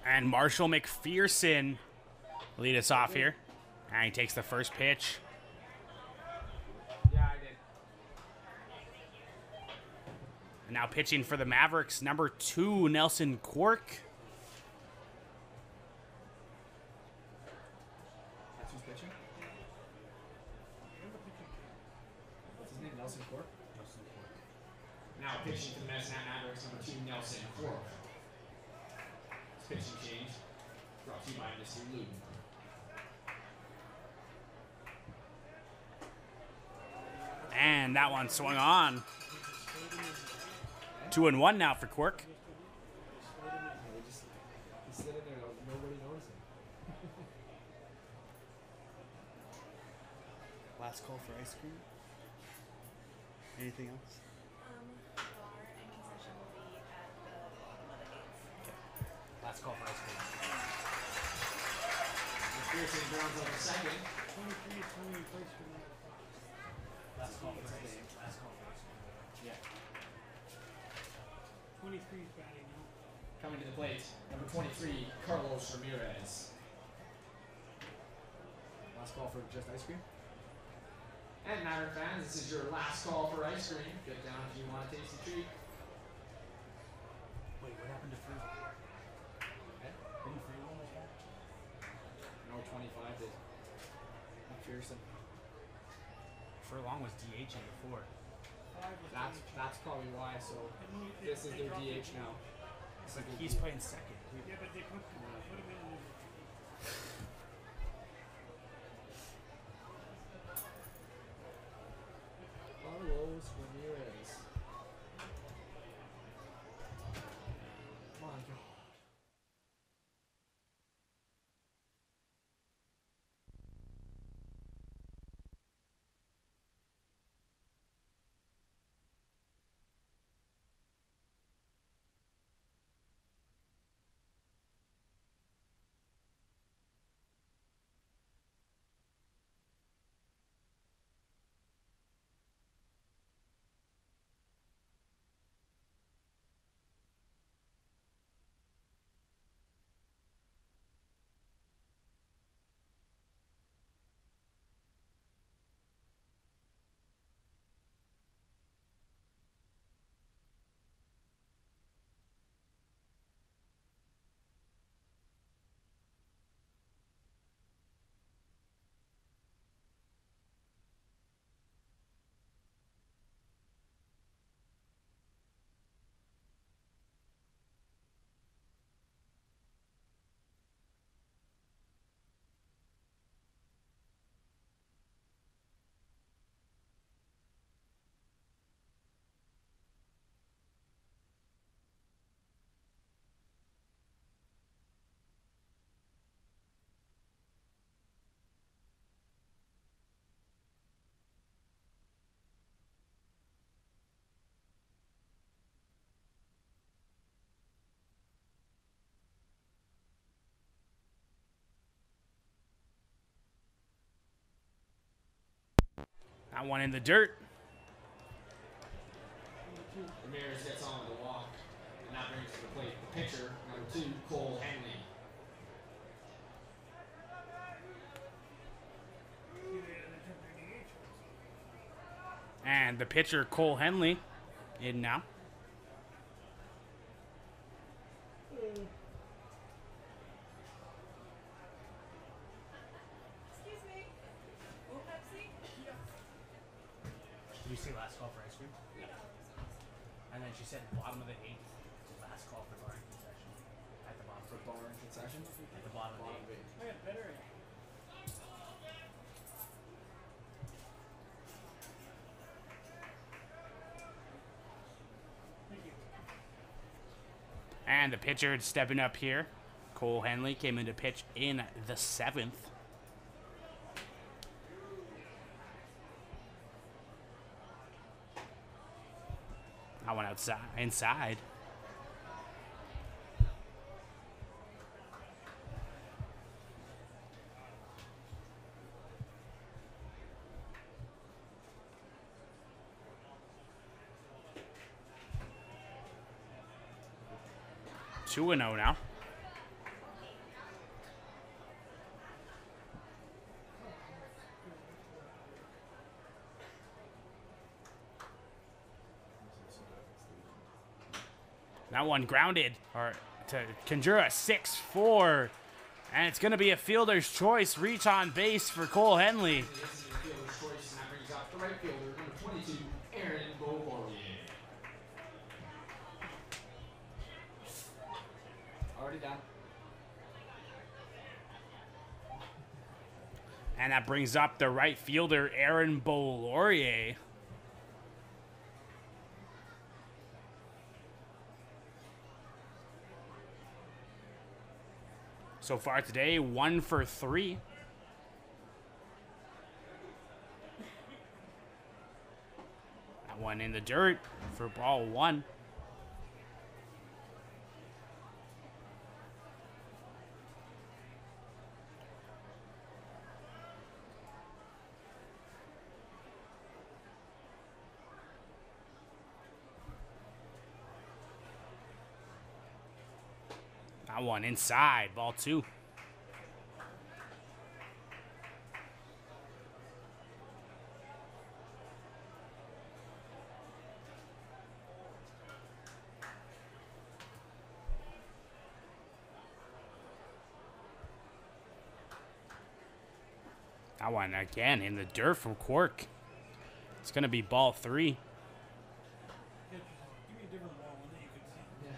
And Marshall McPherson lead us off here. And he takes the first pitch. Yeah, I did. And now pitching for the Mavericks, number 2, Nelson Quirk. That's who's pitching? What's his name? Nelson Corp? Nelson Corp. Now pitching for the Mavericks, number 2, Nelson Corp. Pitching change brought to you by Mr. Luton. And that one swung on. 2-1 now for Quirk. He's sitting there, nobody noticing. Last call for ice cream? Anything else? Bar and concession will be at the bottom of the 8th. Last call for ice cream. McPherson grounds out a second. 23, 20 place for that. Last call for ice cream. Last call for ice cream. Yeah. 23 is batting now. Coming to the plate, number 23, Carlos Ramirez. Last call for just ice cream. And Maverick fans, this is your last call for ice cream. Get down if you want a tasty treat. Wait, what happened to Free? Okay. Didn't Free one was back? No, 25 did. McPherson. Furlong was DHing before. That's probably why. So this is their DH now. It's like he's playing second. Yeah, but they put him in. Carlos Ramirez. My God. That one in the dirt. Ramirez gets on the walk, and that brings to the plate the pitcher, number 2, Cole Henley. And the pitcher, Cole Henley, in now. Excuse me. Pepsi? Did you see last call for ice cream? Yeah. And then she said bottom of the 8th, last call for bar and concession. At the bottom. For bar and concession? At the bottom of the 8th. I got better. And the pitcher stepping up here. Cole Henley came in to pitch in the 7th. I went outside, inside. Two 2-0 now. That one grounded, or to conjure a 6-4. And it's going to be a fielder's choice reach on base for Cole Henley. This is the fielder's choice, and that brings up the right fielder, number 22, Aaron Beaulaurier. Already down. And that brings up the right fielder, Aaron Beaulaurier. So far today, 1 for 3. That one in the dirt for ball 1. That one inside, ball 2. That one again in the dirt from Cork. It's going to be ball 3. Give me a different ball, one that you can see. Yeah.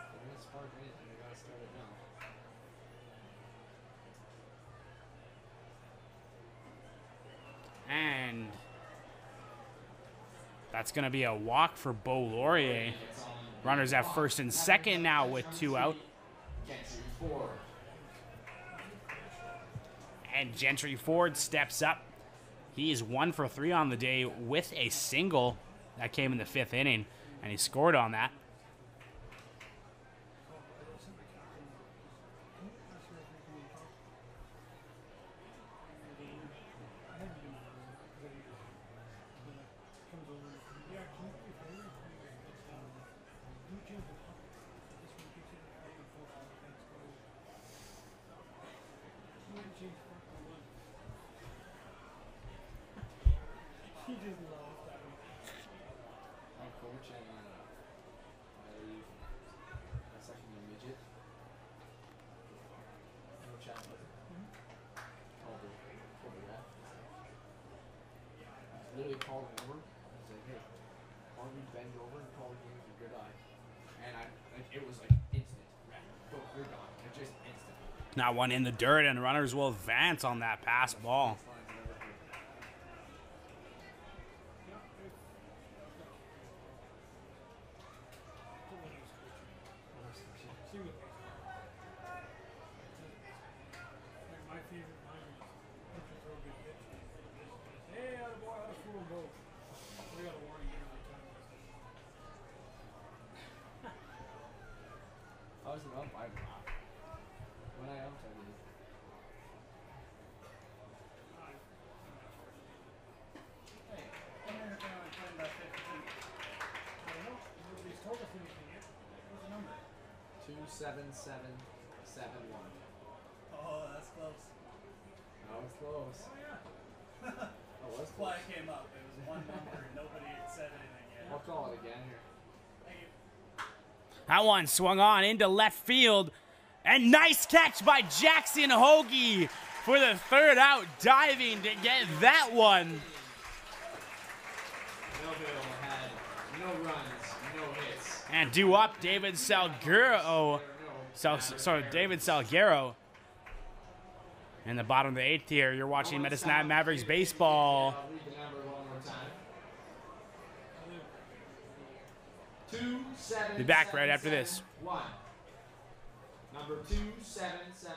If you're gonna spark anything, you gotta start it now. And that's going to be a walk for Beaulaurier. Runners at first and second now with 2 out. Gentry Ford. And Gentry Ford steps up. He is 1 for 3 on the day with a single that came in the 5th inning, and he scored on that. He just laughed at him. I'm coaching, a second year midget. No chat with it. Called the ref. Literally called him over. I was like, hey, why don't we bend over and call the game with your good eye? And it was like instant. Ref, go, you're gone. It's just instant. Now one in the dirt, and runners will advance on that pass ball. See what like my favorite line is pitcher throw a good pitch. Hey, out of boy, out of fool, go. We got a warning here every time. I was an up, I laughed. 27771. Oh, that's close. That was close. Oh, yeah. That was That's why close. it came up. It was one number and nobody had said anything yet. I'll call it again here. Thank you. That one swung on into left field. And nice catch by Jackson Hoagie for the third out, diving to get that one. Melville had no runs, no hits. And due up, David Salguero. David Salguero. In the bottom of the eighth here, you're watching Medicine Hat Mavericks baseball. I'll read the number one more time. 2771. Be back right after this. Number 27771.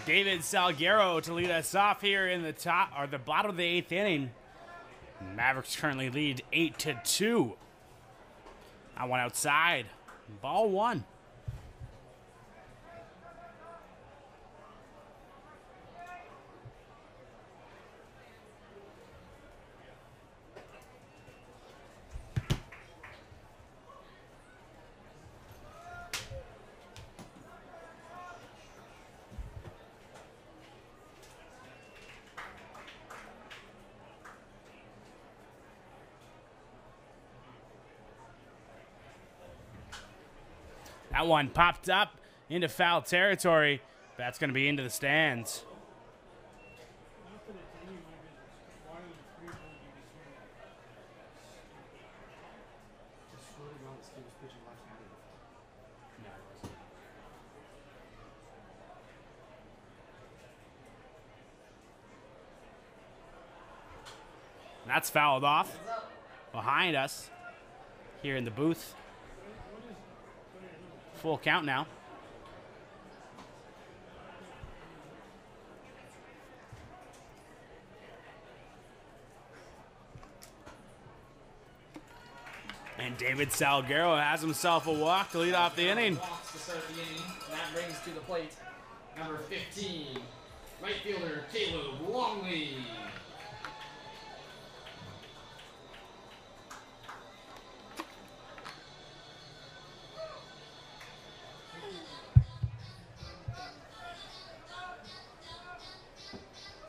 David Salguero to lead us off here in the bottom of the eighth inning. Mavericks currently lead 8-2. I went outside. Ball one. That one popped up into foul territory. That's going to be into the stands. Not that it's any of my business. Why would a 3 ball be swinging? Just swear to God, this kid was pitching left-handed. That's fouled off behind us here in the booth. Full count now. And David Salguero has himself a walk to lead off the inning. Walks to start the inning. And that brings to the plate number 15, right fielder Caleb Longley.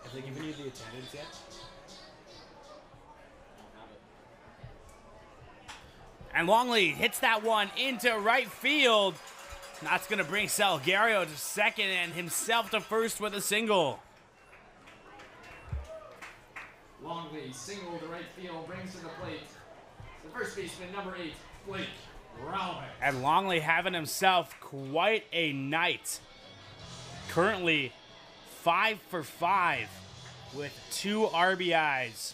Have they given you the attendance yet? And Longley hits that one into right field. That's going to bring Salguero to second and himself to first with a single. Longley single to right field, brings to the plate the first baseman, number 8, Blake Ralvin. And Longley having himself quite a night. Currently 5 for 5 with 2 RBIs.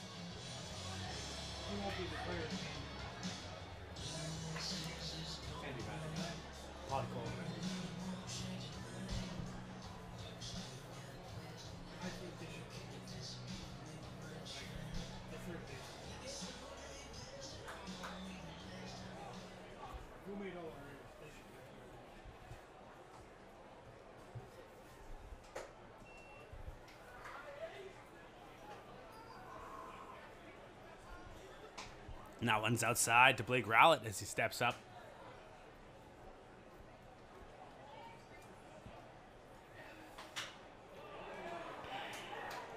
He won't be the player. Can't be bad. Pot cold. I think they should. And that one's outside to Blake Rowlett as he steps up.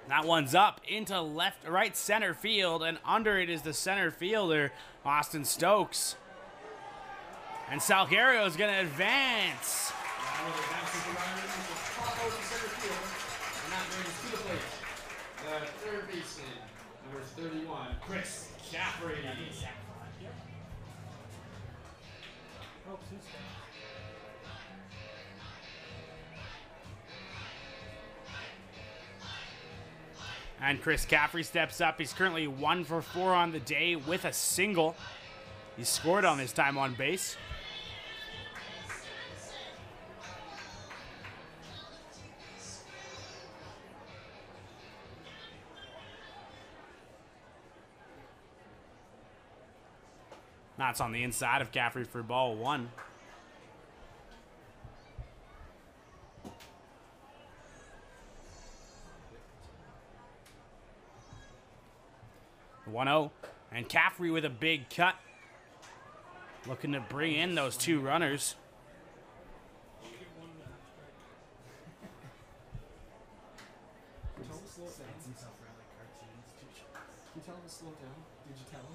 That one's up into right center field, and under it is the center fielder, Austin Stokes. And Salguero is going to advance. The third baseman, number 31, Chris Caffrey. Helps his guy. And Chris Caffrey steps up. He's currently 1 for 4 on the day with a single. He scored on his time on base. That's on the inside of Caffrey for ball 1. The 1-0. And Caffrey with a big cut. Looking to bring in those 2 runners. Tell him to slow down. Himself around like cartoons. Can you tell him to slow down? Did you tell him?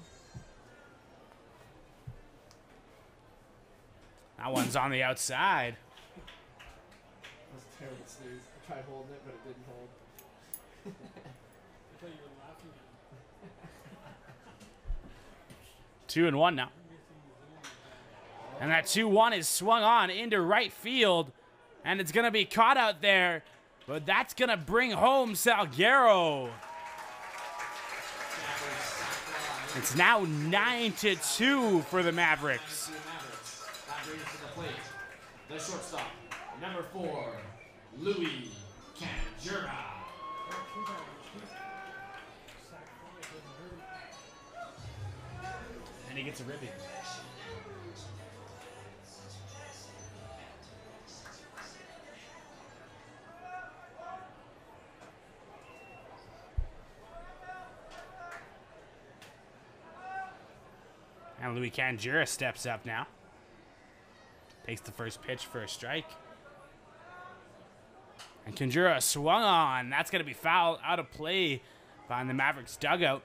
That one's on the outside. That was a terrible sneeze. I tried holding it, but it didn't hold. I thought you were laughing at 2-1 now. And that 2-1 is swung on into right field. And it's going to be caught out there. But that's going to bring home Salguero. It's now 9-2 for the Mavericks. That brings to the plate. The shortstop, number 4, Louis Canjura. And he gets a ribby. And Louis Canjura steps up now. Takes the first pitch for a strike. And Canjura swung on. That's going to be fouled out of play behind the Mavericks dugout.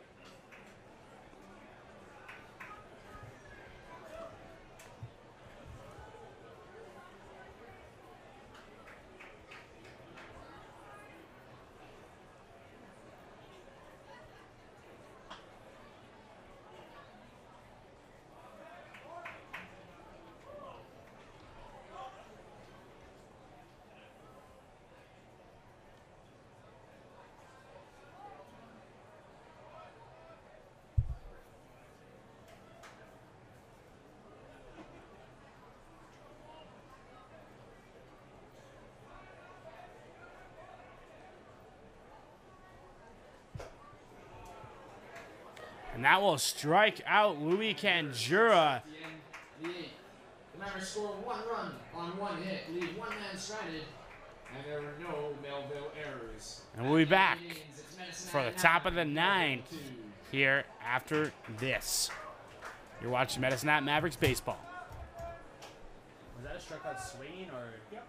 And that will strike out Louis Canjura. The Mavericks score 1 run on 1 hit, leave 1 man stranded, and there were no Melville errors. And we'll be back for the top of the 9th here after this. You're watching Medicine Hat Mavericks baseball. Was that a strikeout swinging or? Yep.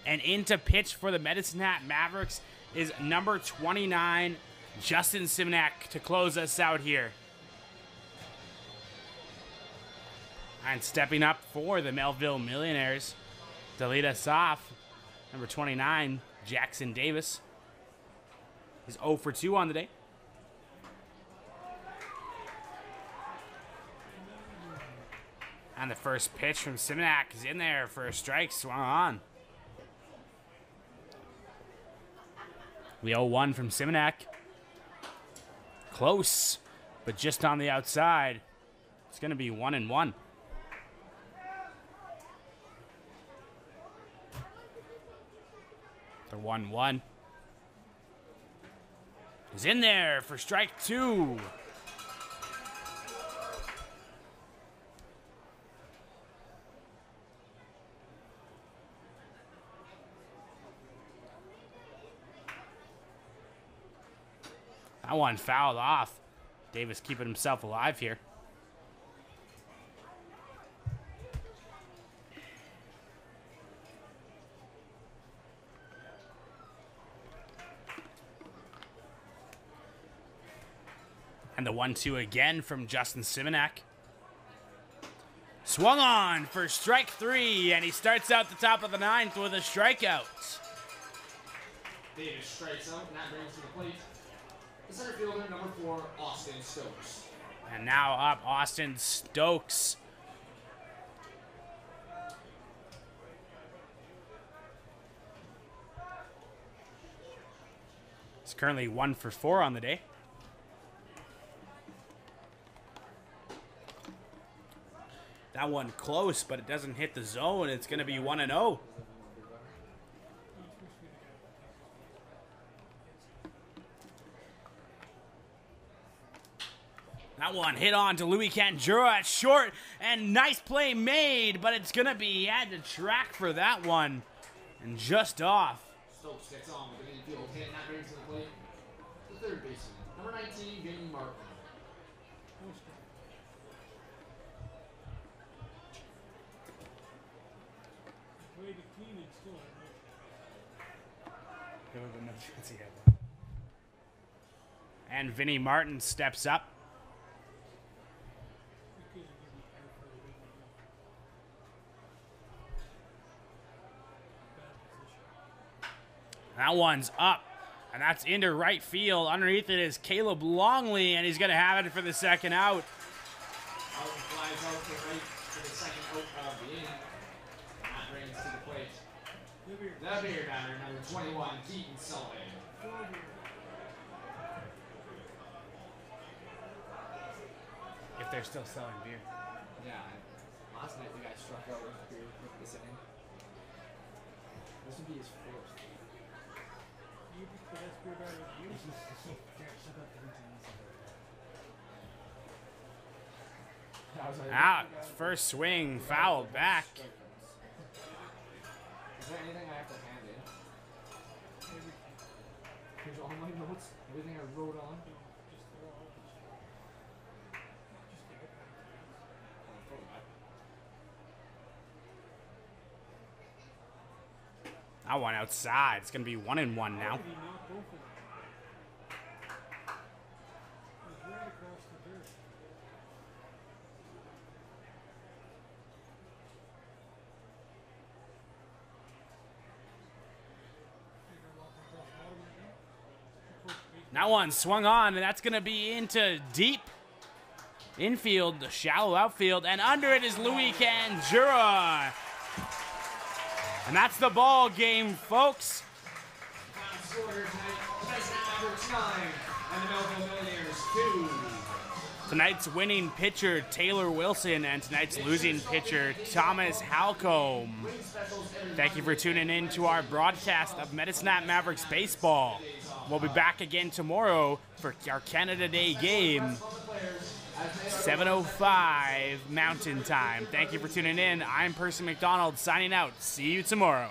And into pitch for the Medicine Hat Mavericks is number 29, Justin Simonak, to close us out here. And stepping up for the Melville Millionaires to lead us off, number 29, Jackson Davis. He's 0 for 2 on the day. And the first pitch from Simonak is in there for a strike, swung on. The 0-1 from Simonak. Close, but just on the outside. It's going to be 1-1. The 1-1 is in there for strike 2. That one fouled off. Davis keeping himself alive here. And the 1-2 again from Justin Simonak. Swung on for strike 3, and he starts out the top of the 9th with a strikeout. Davis strikes out, and that brings to the plate the center fielder, number 4, Austin Stokes. And now up, Austin Stokes. He's currently 1 for 4 on the day. That one close, but it doesn't hit the zone. It's going to be 1-0. That one hit on to Louis Canjura at short, and nice play made, but it's going to be, he had to track for that one, and just off. Stokes gets on with an infield hit, and that brings to the plate the third baseman, number 19, Vinny Martin. And Vinny Martin steps up. That one's up, and that's into right field. Underneath it is Caleb Longley, and he's going to have it for the second out. Out flies out to right for the second out of the inning. That brings to the plate the beer batter, number 21, Keaton Sullivan. If they're still selling beer. Yeah, last night the guy struck out with beer with this inning. This would be his fourth. Out, first swing, fouled back. Is there anything I have to hand in? Here's all my notes, everything I wrote on. That one outside. It's going to be 1-1 now. That one swung on, and that's going to be into deep infield, the shallow outfield, and under it is Louis Canjura. And that's the ball game, folks. Final score tonight, the Medicine Mavericks 9 and the Melville Millionaires 2. Tonight's winning pitcher, Taylor Wilson, and tonight's losing pitcher, Thomas Halcombe. Thank you for tuning in to our broadcast of Medicine Hat Mavericks baseball. We'll be back again tomorrow for our Canada Day game, 7:05 Mountain Time. Thank you for tuning in. I'm Percy McDonald signing out. See you tomorrow.